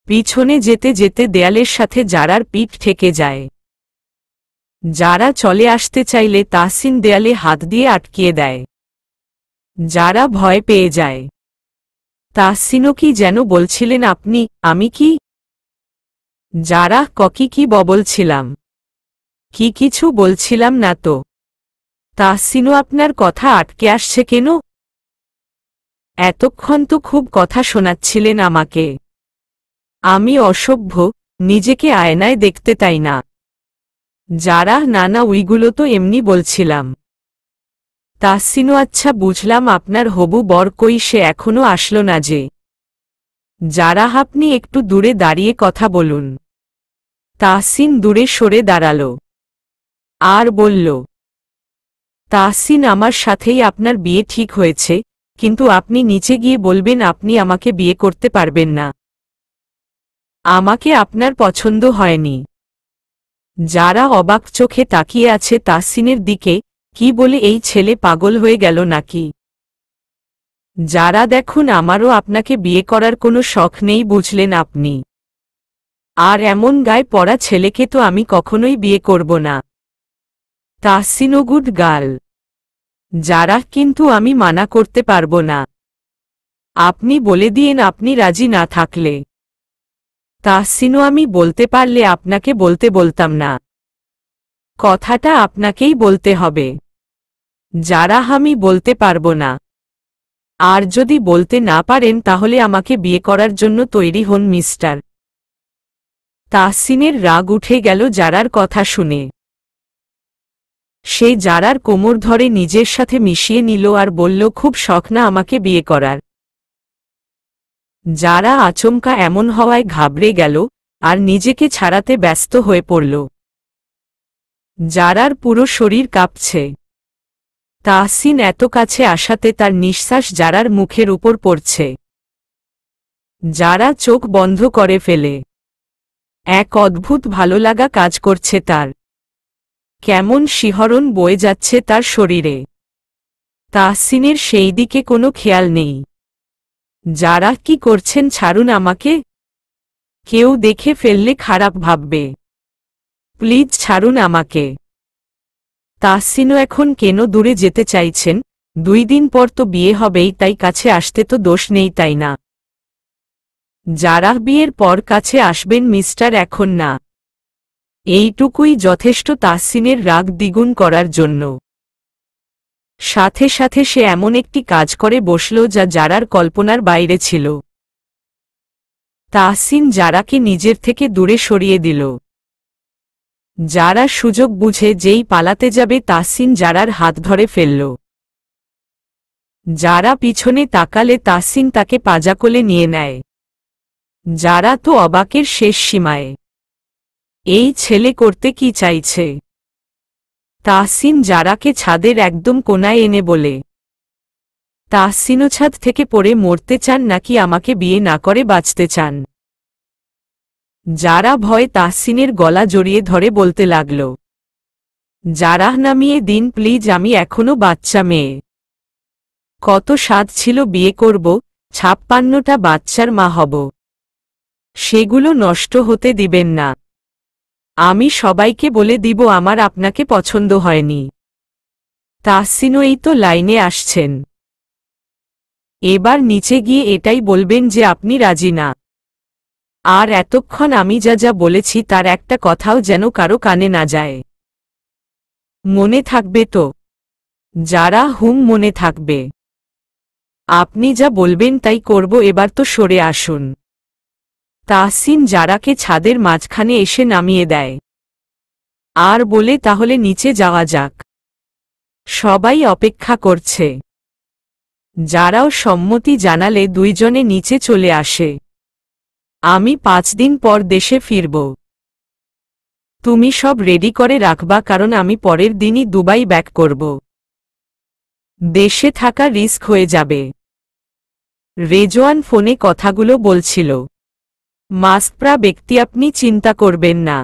পিছনে যেতে যেতে দেয়ালের সাথে জারার পিঠ ঠেকে যায়। যারা চলে আসতে চাইলে তাহসিন দেয়ালে হাত দিয়ে আটকিয়ে দেয়। যারা ভয় পেয়ে যায়। তাহসিনও কি যেন বলছিলেন আপনি? আমি কি? যারা, কি বলছিলাম? কি কিছু বলছিলাম না তো। তাহসিনও আপনার কথা আটকে আসছে কেন? এতক্ষণ তো খুব কথা শোনাচ্ছিলেন আমাকে। আমি অসভ্য, নিজেকে আয়নায় দেখতে তাই না? যারা, না ওইগুলো তো এমনি বলছিলাম। তাহসিনও আচ্ছা বুঝলাম, আপনার হবু বর কই, সে এখনো আসলো না যে? যারা, আপনি একটু দূরে দাঁড়িয়ে কথা বলুন। তাহসিন দূরে সরে দাঁড়াল আর বলল, তাহসিন আমার সাথেই আপনার বিয়ে ঠিক হয়েছে, কিন্তু আপনি নিচে গিয়ে বলবেন আপনি আমাকে বিয়ে করতে পারবেন না। আমাকে আপনার পছন্দ হয়নি। যারা অবাক চোখে তাকিয়ে আছে তাহসিনের দিকে, কি বলে এই ছেলে পাগল হয়ে গেল নাকি? যারা, দেখুন আমারও আপনাকে বিয়ে করার কোনো শখ নেই, বুঝলেন আপনি? আর এমন গায়ে পড়া ছেলেকে তো আমি কখনোই বিয়ে করব না। তাহসিনও গুড গার্ল। যারা, কিন্তু আমি মানা করতে পারবো না। আপনি বলে দিয়েন আপনি রাজি না থাকলে। তাহসিনও আমি বলতে পারলে আপনাকে বলতাম না। কথাটা আপনাকেই বলতে হবে। যারা, আমি বলতে পারবো না। আর যদি বলতে না পারেন তাহলে আমাকে বিয়ে করার জন্য তৈরি হন মিস্টার। তাহসিনের রাগ উঠে গেল জারার কথা শুনে। সে জারার কোমর ধরে নিজের সাথে মিশিয়ে নিল আর বলল, খুব শখ না আমাকে বিয়ে করার? যারা আচমকা এমন হওয়ায় ঘাবড়ে গেল আর নিজেকে ছাড়াতে ব্যস্ত হয়ে পড়ল। জারার পুরো শরীর কাঁপছে। তাহসিন এত কাছে আসাতে তার নিঃশ্বাস জারার মুখের উপর পড়ছে। জারা চোখ বন্ধ করে ফেলে। এক অদ্ভুত ভালো লাগা কাজ করছে তার। কেমন শিহরণ বয়ে যাচ্ছে তার শরীরে। তাহসিনের সেই দিকে কোনো খেয়াল নেই। যারা কি করছেন, ছাড়ুন আমাকে। কেউ দেখে ফেললে খারাপ ভাববে। প্লিজ ছাড়ুন আমাকে। তাহসিনও এখন কেন দূরে যেতে চাইছেন? 2 দিন পর তো বিয়ে হবেই, তাই কাছে আসতে তো দোষ নেই, তাই না? যারা বিয়ের পর কাছে আসবেন মিস্টার, এখন না। এইটুকুই যথেষ্ট তাহসিনের রাগ দ্বিগুণ করার জন্য। সাথে সাথে সে এমন একটি কাজ করে বসল যা জারার কল্পনার বাইরে ছিল। তাহসিন জারাকে নিজের থেকে দূরে সরিয়ে দিল। জারা সুযোগ বুঝে যেই পালাতে যাবে, তাহসিন জারার হাত ধরে ফেলল। জারা পিছনে তাকালে তাহসিন তাকে পাঁজাকোলে নিয়ে নেয়। জারা তো অবাকের শেষ সীমায়। এই ছেলে করতে কি চাইছে? তাহসিন জারাকে ছাদের একদম কোনায় এনে বলে, তাহসিনও ছাদ থেকে পড়ে মরতে চান নাকি আমাকে বিয়ে না করে বাঁচতে চান? জারা ভয়ে তাহসিনের গলা জড়িয়ে ধরে বলতে লাগল, জারা নামিয়ে দিন প্লিজ, আমি এখনো বাচ্চা মেয়ে। কত স্বাদ ছিল বিয়ে করব, 56টা বাচ্চার মা হব। সেগুলো নষ্ট হতে দিবেন না। আমি সবাইকে বলে দিব আমার আপনাকে পছন্দ হয়নি। তাহসিনও এই তো লাইনে আসছেন। এবার নিচে গিয়ে এটাই বলবেন যে আপনি রাজি না। আর এতক্ষণ আমি যা যা বলেছি তার একটা কথাও যেন কারো কানে না যায়। মনে থাকবে তো? যারা মনে থাকবে। আপনি যা বলবেন তাই করব, এবার তো সরে আসুন। তাহসিন জারাকে ছাদের মাঝখানে এসে নামিয়ে দেয় আর বলে, তাহলে নিচে যাওয়া যাক। সবাই অপেক্ষা করছে। যারাও সম্মতি জানালে দুইজনে নিচে চলে আসে। আমি 5 দিন পর দেশে ফিরব। তুমি সব রেডি করে রাখবা, কারণ আমি পরের দিনই দুবাই ব্যাক করব। দেশে থাকা রিস্ক হয়ে যাবে। রেজওয়ান ফোনে কথাগুলো বলছিল। মাস্কপরা ব্যক্তি, আপনি চিন্তা করবেন না,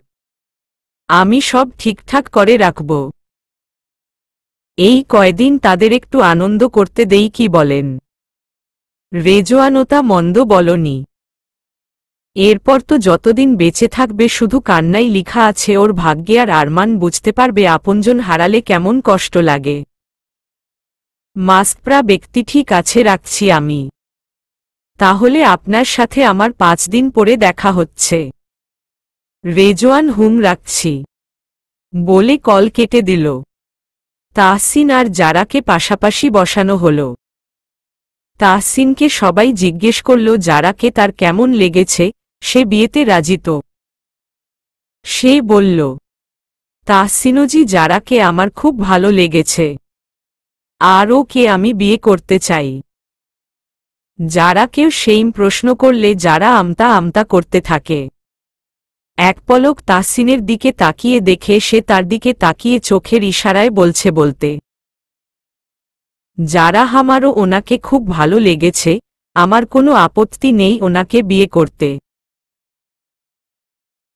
আমি সব ঠিকঠাক করে রাখব। এই কয়দিন তাদের একটু আনন্দ করতে দেই, কি বলেন? রেজওয়ানতা মন্দ বলনি। এরপর তো যতদিন বেঁচে থাকবে শুধু কান্নাই লিখা আছে ওর ভাগ্যে। আর আরমান বুঝতে পারবে আপনজন হারালে কেমন কষ্ট লাগে। মাস্কপরা ব্যক্তি, ঠিক আছে, রাখছি আমি। তাহলে আপনার সাথে আমার 5 দিন পরে দেখা হচ্ছে। রেজওয়ান রাখছি বলে কল কেটে দিল। তাহসিন আর জারাকে পাশাপাশি বসানো হল। তাহসিনকে সবাই জিজ্ঞেস করল জারাকে তার কেমন লেগেছে, সে বিয়েতে রাজি তো? সে বলল, তাহসিনজি, জারাকে আমার খুব ভালো লেগেছে। আর ওকে আমি বিয়ে করতে চাই। জারাকেও সেই প্রশ্ন করলে যারা আমতা আমতা করতে থাকে। এক পলক তাহসিনের দিকে তাকিয়ে দেখে সে তার দিকে তাকিয়ে চোখের ইশারায় বলতে, যারা আমারও ওনাকে খুব ভালো লেগেছে, আমার কোনো আপত্তি নেই ওনাকে বিয়ে করতে।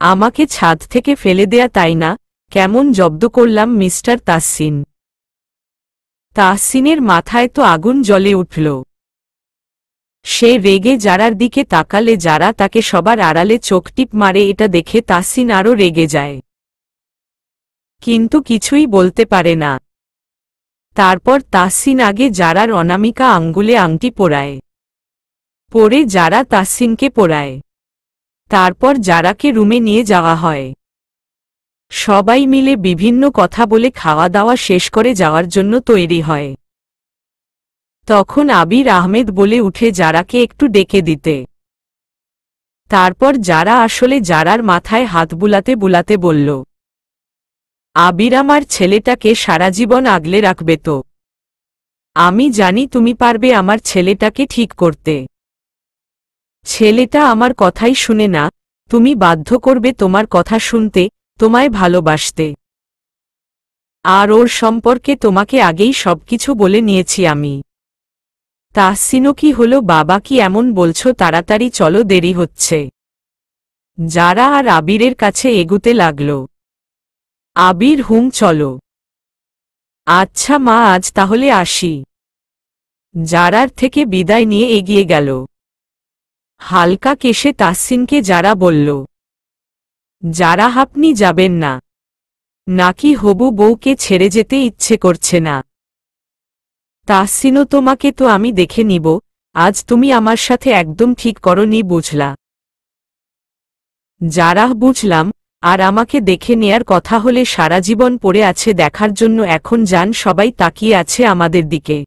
আমাকে ছাদ থেকে ফেলে দেয়া, তাই না? কেমন জব্দ করলাম মিস্টার তাহসিন। তাহসিনের মাথায় তো আগুন জ্বলে উঠল। সে রেগে জারার দিকে তাকালে যারা তাকে সবার আড়ালে চোখটিপ মারে, এটা দেখে তাহসিন আরও রেগে যায়, কিন্তু কিছুই বলতে পারে না। তারপর তাহসিন আগে জারার অনামিকা আঙ্গুলে আংটি পরায়, পরে যারা তাহসিনকে পরায়। তারপর জারাকে রুমে নিয়ে যাওয়া হয়। সবাই মিলে বিভিন্ন কথা বলে খাওয়া দাওয়া শেষ করে যাওয়ার জন্য তৈরি হয়। তখন আবির আহমেদ বলে উঠে জারাকে একটু ডেকে দিতে। তারপর যারা আসলে জারার মাথায় হাত বুলাতে বুলাতে বলল, আবির, আমার ছেলেটাকে সারা জীবন আগলে রাখবে তো? আমি জানি তুমি পারবে আমার ছেলেটাকে ঠিক করতে। ছেলেটা আমার কথাই শুনে না, তুমি বাধ্য করবে তোমার কথা শুনতে, তোমায় ভালোবাসতে। আর ওর সম্পর্কে তোমাকে আগেই সবকিছু বলে নিয়েছি আমি। তাহসিনও কি হলো বাবা, কি এমন বলছো? তাড়াতাড়ি চলো, দেরি হচ্ছে। যারা আর আবিরের কাছে এগুতে লাগল। আবির, চলো। আচ্ছা মা, আজ তাহলে আসি। যারার থেকে বিদায় নিয়ে এগিয়ে গেল। হালকা কেশে তাহসিনকে যারা বলল, যারা, আপনি যাবেন না নাকি হবু বউকে ছেড়ে যেতে ইচ্ছে করছে না? তাহসিনও, তোমাকে তো আমি দেখে নিব, আজ তুমি আমার সাথে একদম ঠিক করনি, বুঝলা? যারা, বুঝলাম। আর আমাকে দেখে নেয়ার কথা হলে সারা জীবন পড়ে আছে দেখার জন্য, এখন যান, সবাই তাকিয়ে আছে আমাদের দিকে।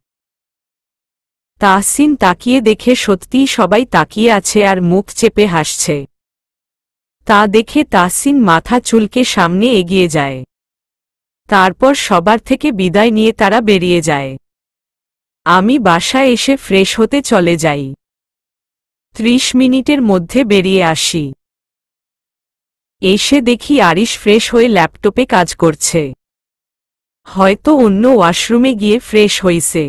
তাহসিন তাকিয়ে দেখে সত্যিই সবাই তাকিয়ে আছে আর মুখ চেপে হাসছে। তা দেখে তাহসিন মাথা চুলকে সামনে এগিয়ে যায়। তারপর সবার থেকে বিদায় নিয়ে তারা বেরিয়ে যায়। আমি বাসায় এসে ফ্রেশ হতে চলে যাই। 30 মিনিটের মধ্যে বেরিয়ে আসি। এসে দেখি আরিশ ফ্রেশ হয়ে ল্যাপটপে কাজ করছে। হয়তো অন্য ওয়াশরুমে গিয়ে ফ্রেশ হইছে।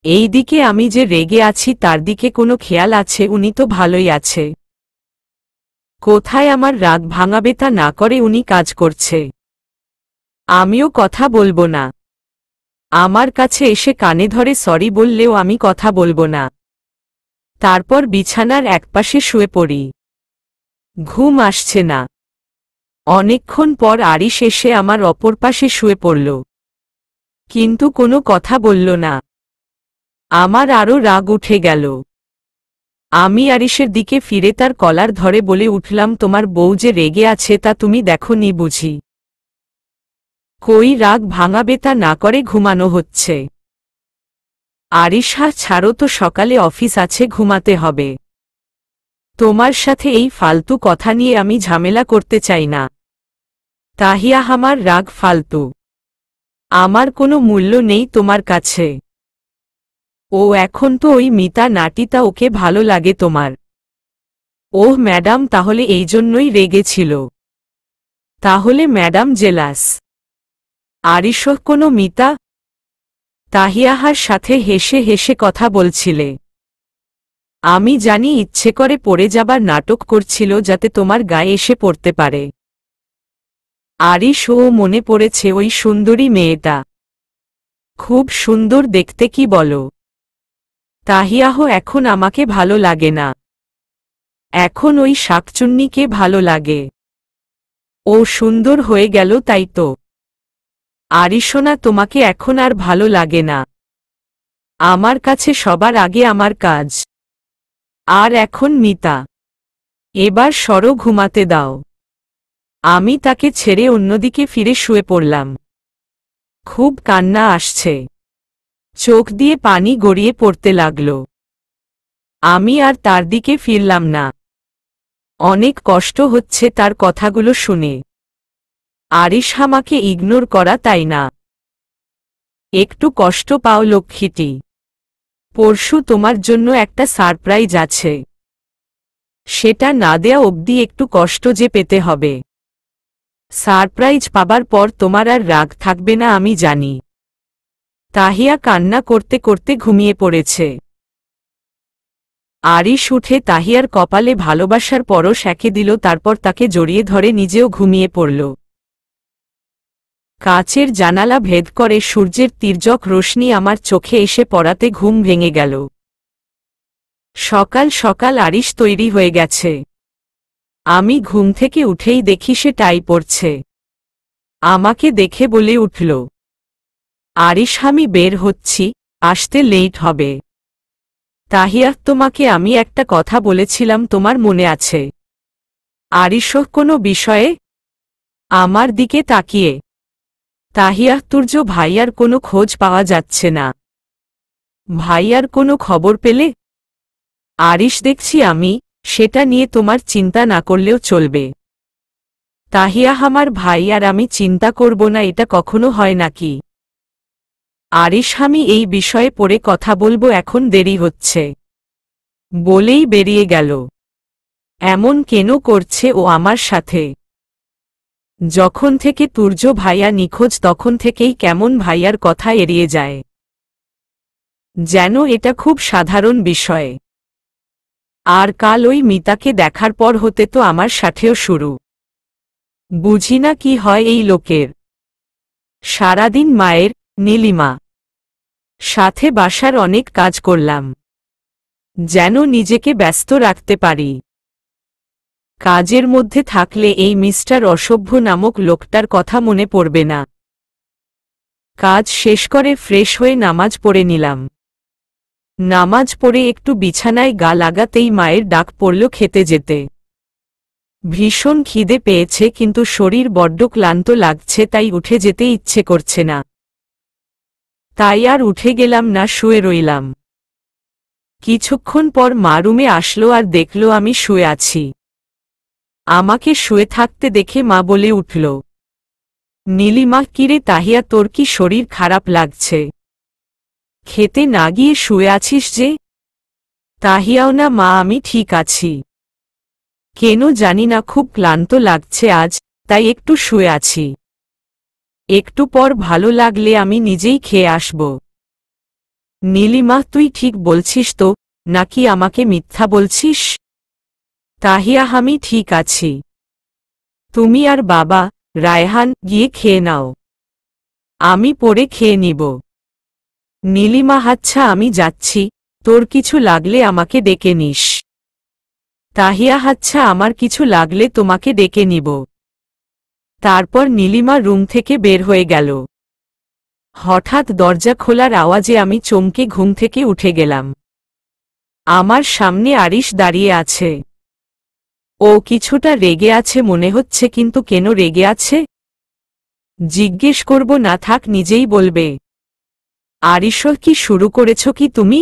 এই দিকে আমি যে রেগে আছি তার দিকে কোনো খেয়াল আছে? উনি তো ভালোই আছে। কোথায় আমার রাগ ভাঙাবে তা না করে উনি কাজ করছে। আমিও কথা বলবো না। আমার কাছে এসে কানে ধরে সরি বললেও আমি কথা বলবো না। তারপর বিছানার একপাশে শুয়ে পড়ি। ঘুম আসছে না। অনেকক্ষণ পর আরিশ এসে আমার অপর পাশে শুয়ে পড়ল, কিন্তু কোনো কথা বলল না। আমার আরও রাগ উঠে গেল। আমি আরিশের দিকে ফিরে তার কলার ধরে বলে উঠলাম, তোমার বউ যে রেগে আছে তা তুমি দেখোনি বুঝি? কই, রাগ ভাঙাবে তা না করে ঘুমানো হচ্ছে। আরিশা, ছাড়ো তো, সকালে অফিস আছে, ঘুমাতে হবে। তোমার সাথে এই ফালতু কথা নিয়ে আমি ঝামেলা করতে চাই না। তাহিয়া, আমার রাগ ফালতু। আমার কোনো মূল্য নেই তোমার কাছে। ও এখন তো ওই মিতা নাটিতা, ওকে ভালো লাগে তোমার। ওহ ম্যাডাম, তাহলে এই জন্যই রেগেছিল? তাহলে ম্যাডাম জেলাস? আরিশ, কোনো মিতা? তাহিয়াহার সাথে হেসে হেসে কথা বলছিলে। আমি জানি ইচ্ছে করে পড়ে যাবার নাটক করছিল যাতে তোমার গায়ে এসে পড়তে পারে। আরিশ, ও মনে পড়েছে ওই সুন্দরী মেয়েটা। খুব সুন্দর দেখতে, কি বলো? তাহিয়াহ, এখন আমাকে ভালো লাগে না। এখন ওই শাকচুন্নিকে ভালো লাগে। ও সুন্দর হয়ে গেল তাই তো? আরিশোনা, তোমাকে এখন আর ভালো লাগে না। আমার কাছে সবার আগে আমার কাজ। আর এখন মিতা। এবার সরো, ঘুমাতে দাও। আমি তাকে ছেড়ে অন্যদিকে ফিরে শুয়ে পড়লাম। খুব কান্না আসছে। চোখ দিয়ে পানি গড়িয়ে পড়তে লাগল। আমি আর তার দিকে ফিরলাম না। অনেক কষ্ট হচ্ছে তার কথাগুলো শুনে। আরিশ আমাকে ইগনোর করা, তাই না? একটু কষ্ট পাও লক্ষ্মীটি। পরশু তোমার জন্য একটা সারপ্রাইজ আছে। সেটা না দেয়া অবধি একটু কষ্ট যে পেতে হবে। সারপ্রাইজ পাবার পর তোমার আর রাগ থাকবে না আমি জানি। তাহিয়া কান্না করতে করতে ঘুমিয়ে পড়েছে। আরিশ উঠে তাহিয়ার কপালে ভালোবাসার পরশ এঁকে দিল, তারপর তাকে জড়িয়ে ধরে নিজেও ঘুমিয়ে পড়ল। কাচের জানালা ভেদ করে সূর্যের তির্যক রোশনি আমার চোখে এসে পড়াতে ঘুম ভেঙে গেল। সকাল সকাল আরিশ তৈরি হয়ে গেছে। আমি ঘুম থেকে উঠেই দেখি সে টাই পরছে। আমাকে দেখে বলে উঠল, আরিশ, আমি বের হচ্ছি, আসতে লেট হবে। তাহিয়া, তোমাকে আমি একটা কথা বলেছিলাম, তোমার মনে আছে? আরিশ, কোনো বিষয়ে? আমার দিকে তাকিয়ে। তাহিয়া, তুর্য ভাইয়ার কোনো খোঁজ পাওয়া যাচ্ছে না। ভাইয়ার কোনো খবর পেলে? আরিশ, দেখছি আমি, সেটা নিয়ে তোমার চিন্তা না করলেও চলবে। তাহিয়া, আমার ভাই আর আমি চিন্তা করব না, এটা কখনো হয় নাকি? আরিশ, আমি এই বিষয়ে পরে কথা বলবো, এখন দেরি হচ্ছে। বলেই বেরিয়ে গেল। এমন কেন করছে ও আমার সাথে? যখন থেকে তুর্য ভাইয়া নিখোঁজ তখন থেকেই কেমন ভাইয়ার কথা এড়িয়ে যায়, যেন এটা খুব সাধারণ বিষয়। আর কাল ওই মিতাকে দেখার পর হতে তো আমার সাথেও শুরু। বুঝি না কি হয় এই লোকের। সারাদিন মায়ের, নীলিমা সাথে বাসার অনেক কাজ করলাম, যেন নিজেকে ব্যস্ত রাখতে পারি। কাজের মধ্যে থাকলে এই মিস্টার অসভ্য নামক লোকটার কথা মনে পড়বে না। কাজ শেষ করে ফ্রেশ হয়ে নামাজ পড়ে নিলাম। নামাজ পড়ে একটু বিছানায় গা লাগাতেই মায়ের ডাক পড়ল খেতে যেতে। ভীষণ খিদে পেয়েছে কিন্তু শরীর বড্ড ক্লান্ত লাগছে, তাই উঠে যেতে ইচ্ছে করছে না। তাই আর উঠে গেলাম না, শুয়ে রইলাম। কিছুক্ষণ পর মা রুমে আসলো আর দেখল আমি শুয়ে আছি। আমাকে শুয়ে থাকতে দেখে মা বলে উঠল, নীলিমা, কিরে তাহিয়া, তোর কি শরীর খারাপ লাগছে? খেতে না গিয়ে শুয়ে আছিস যে? তাহিয়াও না মা, আমি ঠিক আছি। কেন জানি না খুব ক্লান্ত লাগছে আজ, তাই একটু শুয়ে আছি। একটু পর ভালো লাগলে আমি নিজেই খেয়ে আসব। নীলিমা, তুই ঠিক বলছিস তো, নাকি আমাকে মিথ্যা বলছিস? তাহিয়া, আমি ঠিক আছি। তুমি আর বাবা, রায়হান গিয়ে খেয়ে নাও, আমি পরে খেয়ে নিব। নীলিমা, আচ্ছা আমি যাচ্ছি, তোর কিছু লাগলে আমাকে ডেকে নিস। তাহিয়া, আচ্ছা আমার কিছু লাগলে তোমাকে ডেকে নিব। তারপর নীলিমা রুম থেকে বের হয়ে গেল। হঠাৎ দরজা খোলার আওয়াজে আমি চমকে ঘুম থেকে উঠে গেলাম। আমার সামনে আরিশ দাঁড়িয়ে আছে। ও কিছুটা রেগে আছে মনে হচ্ছে, কিন্তু কেন রেগে আছে জিজ্ঞেস করব না, থাক নিজেই বলবে। আরিশ, কি শুরু করেছ কি তুমি?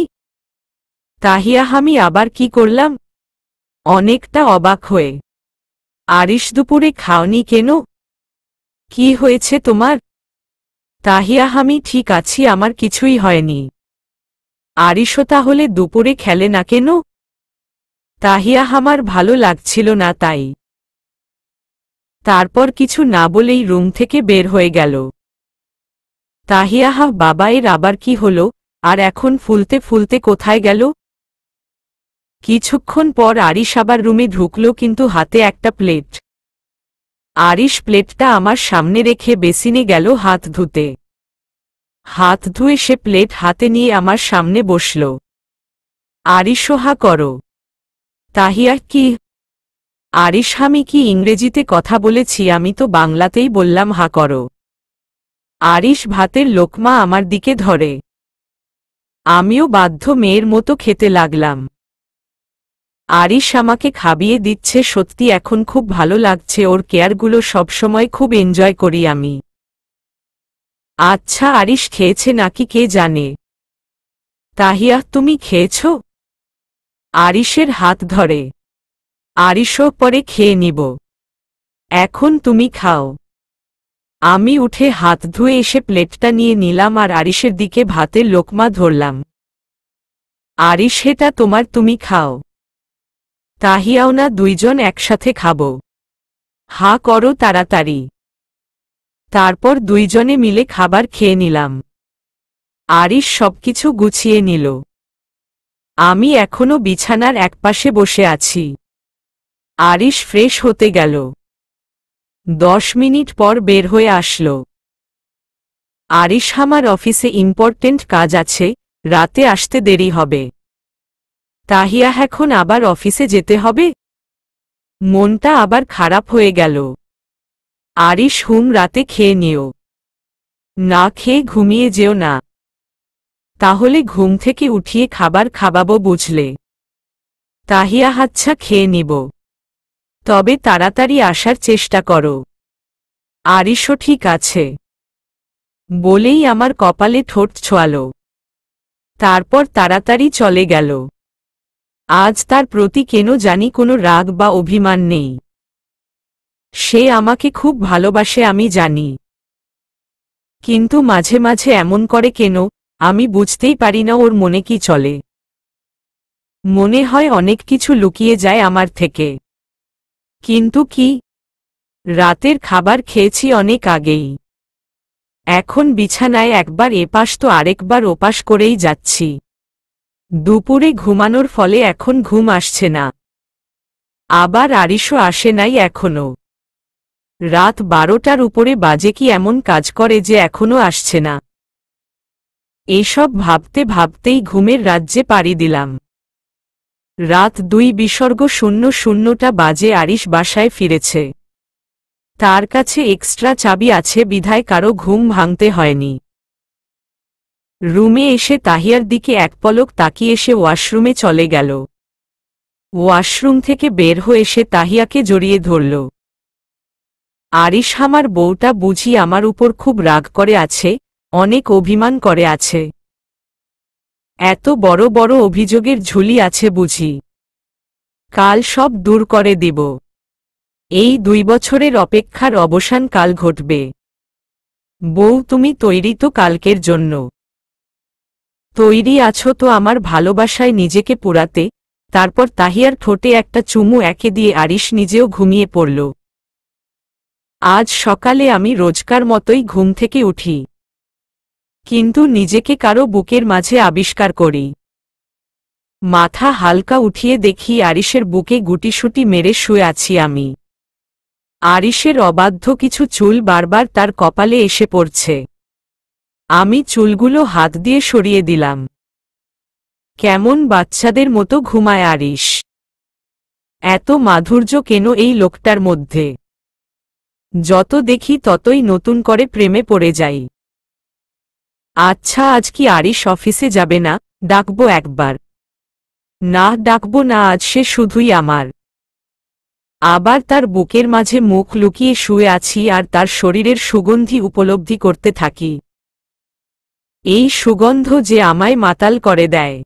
তাহিয়া, আমি আবার কি করলাম? অনেকটা অবাক হয়ে। আরিশ, দুপুরে খাওনি কেন? কি হয়েছে তোমার? তাহিয়া, আমি ঠিক আছি, আমার কিছুই হয়নি। আরিশ, তাহলে দুপুরে খেলে না কেন? তাহিয়া, আমার ভালো লাগছিল না তাই। তারপর কিছু না বলেই রুম থেকে বের হয়ে গেল। তাহিয়া, বাবা, এর আবার কি হলো? আর এখন ফুলতে ফুলতে কোথায় গেল? কিছুক্ষণ পর আরিশ আবার রুমে ঢুকল, কিন্তু হাতে একটা প্লেট। আরিশ প্লেটটা আমার সামনে রেখে বেসিনে গেল হাত ধুতে। হাত ধুয়ে সে প্লেট হাতে নিয়ে আমার সামনে বসল। আরিশ, হা করো। তাহিয়া, কি? আরিশ, আমি কি ইংরেজিতে কথা বলেছি? আমি তো বাংলাতেই বললাম, হা করো। আরিশ ভাতের লোকমা আমার দিকে ধরে। আমিও বাধ্য মেয়ের মতো খেতে লাগলাম। আরিশ আমাকে খাবিয়ে দিচ্ছে, সত্যি এখন খুব ভালো লাগছে। ওর কেয়ারগুলো সবসময় খুব এনজয় করি আমি। আচ্ছা আরিশ খেয়েছে নাকি কে জানে। তাহিয়া, তুমি খেয়েছ? আরিশের হাত ধরে। আরিশও পরে খেয়ে নিব, এখন তুমি খাও। আমি উঠে হাত ধুয়ে এসে প্লেটটা নিয়ে নিলাম আর আরিশের দিকে ভাতের লোকমা ধরলাম। আরিশ, এটা তোমার, তুমি খাও। তাহিয়াও না, দুইজন একসাথে খাব। হা করো তাড়াতাড়ি। তারপর দুইজনে মিলে খাবার খেয়ে নিলাম। আরিশ সবকিছু গুছিয়ে নিল। আমি এখনো বিছানার একপাশে বসে আছি। আরিশ ফ্রেশ হতে গেল। 10 মিনিট পর বের হয়ে আসলো। আরিশ, আমার অফিসে ইম্পর্টেন্ট কাজ আছে, রাতে আসতে দেরি হবে। তাহিয়া, এখন আবার অফিসে যেতে হবে? মনটা আবার খারাপ হয়ে গেল। আরিশ, রাতে খেয়ে নিও। না খেয়ে ঘুমিয়ে যেও না। তাহলে ঘুম থেকে উঠিয়ে খাবার খাওয়াবো, বুঝলে? তাহিয়া, আচ্ছা খেয়ে নিব, তবে তাড়াতাড়ি আসার চেষ্টা করো। আরিশও ঠিক আছে বলেই আমার কপালে ঠোঁট ছোঁয়ালো। তারপর তাড়াতাড়ি চলে গেল। আজ তার প্রতি কেন জানি কোনো রাগ বা অভিমান নেই। সে আমাকে খুব ভালোবাসে আমি জানি, কিন্তু মাঝে মাঝে এমন করে কেন আমি বুঝতেই পারি না ওর মনে কি চলে। মনে হয় অনেক কিছু লুকিয়ে যায় আমার থেকে। কিন্তু কি? রাতের খাবার খেয়েছি অনেক আগেই। এখন বিছানায় একবার এপাশ তো আরেকবার ওপাশ করেই যাচ্ছি। দুপুরে ঘুমানোর ফলে এখন ঘুম আসছে না। আবার আরিশও আসে নাই এখনো। রাত 12টার উপরে বাজে কি এমন কাজ করে যে এখনো আসছে না। এসব ভাবতে ভাবতেই ঘুমের রাজ্যে পাড়ি দিলাম। রাত 2:00 বাজে আরিশ বাসায় ফিরেছে। তার কাছে এক্সট্রা চাবি আছে বিধায় কারো ঘুম ভাঙতে হয়নি। রুমে এসে তাহিয়ার দিকে এক পলক তাকিয়ে এসে ওয়াশরুমে চলে গেল। ওয়াশরুম থেকে বের হয়ে এসে তাহিয়াকে জড়িয়ে ধরল। আরিশ আমার বউটা বুঝি আমার উপর খুব রাগ করে আছে, অনেক অভিমান করে আছে। এত বড় বড় অভিযোগের ঝুলি আছে বুঝি। কাল সব দূর করে দিব। এই 2 বছরের অপেক্ষার অবসান কাল ঘটবে। বউ তুমি তৈরি তো কালকের জন্য? তৈরি আছো তো আমার ভালোবাসায় নিজেকে পোড়াতে? তারপর তাহিয়ার ঠোঁটে একটা চুমু একে দিয়ে আরিশ নিজেও ঘুমিয়ে পড়ল। আজ সকালে আমি রোজকার মতোই ঘুম থেকে উঠি, কিন্তু নিজেকে কারো বুকের মাঝে আবিষ্কার করি। মাথা হালকা উঠিয়ে দেখি আরিশের বুকে গুটিসুটি মেরে শুয়ে আছি আমি। আরিশের অবাধ্য কিছু চুল বারবার তার কপালে এসে পড়ছে। আমি চুলগুলো হাত দিয়ে সরিয়ে দিলাম। কেমন বাচ্চাদের মতো ঘুমায় আরিশ। এত মাধুর্য কেন এই লোকটার মধ্যে? যত দেখি ততই নতুন করে প্রেমে পড়ে যাই। আচ্ছা আজ কি আরিশ অফিসে যাবে না? ডাকবো একবার। না ডাকবো না, আজ সে শুধুই আমার। আবার তার বুকের মাঝে মুখ লুকিয়ে শুয়ে আছি আর তার শরীরের সুগন্ধি উপলব্ধি করতে থাকি। এই সুগন্ধ যে আমায় মাতাল করে দেয়।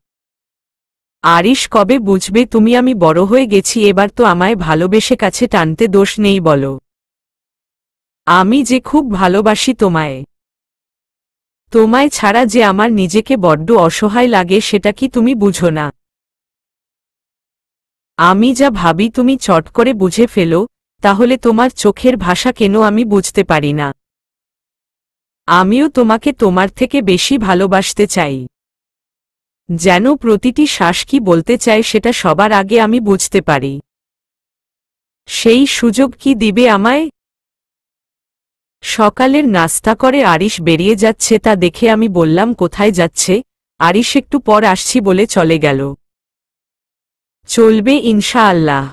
আরিশ কবে বুঝবে তুমি আমি বড় হয়ে গেছি, এবার তো আমায় ভালোবেসে কাছে টানতে দোষ নেই বলো। আমি যে খুব ভালোবাসি তোমায়। তোমায় ছাড়া যে আমার নিজেকে বড্ড অসহায় লাগে সেটা কি তুমি বুঝো না? আমি যা ভাবি তুমি চট করে বুঝে ফেলো, তাহলে তোমার চোখের ভাষা কেন আমি বুঝতে পারি না? আমিও তোমাকে তোমার থেকে বেশি ভালোবাসতে চাই। যেন প্রতিটি শ্বাস কি বলতে চায় সেটা সবার আগে আমি বুঝতে পারি। সেই সুযোগ কি দিবে আমায়? সকালের নাস্তা করে আরিশ বেরিয়ে যাচ্ছে, তা দেখে আমি বললাম কোথায় যাচ্ছে? আরিশ একটু পর আসছি বলে চলে গেল। চলবে ইনশাআল্লাহ।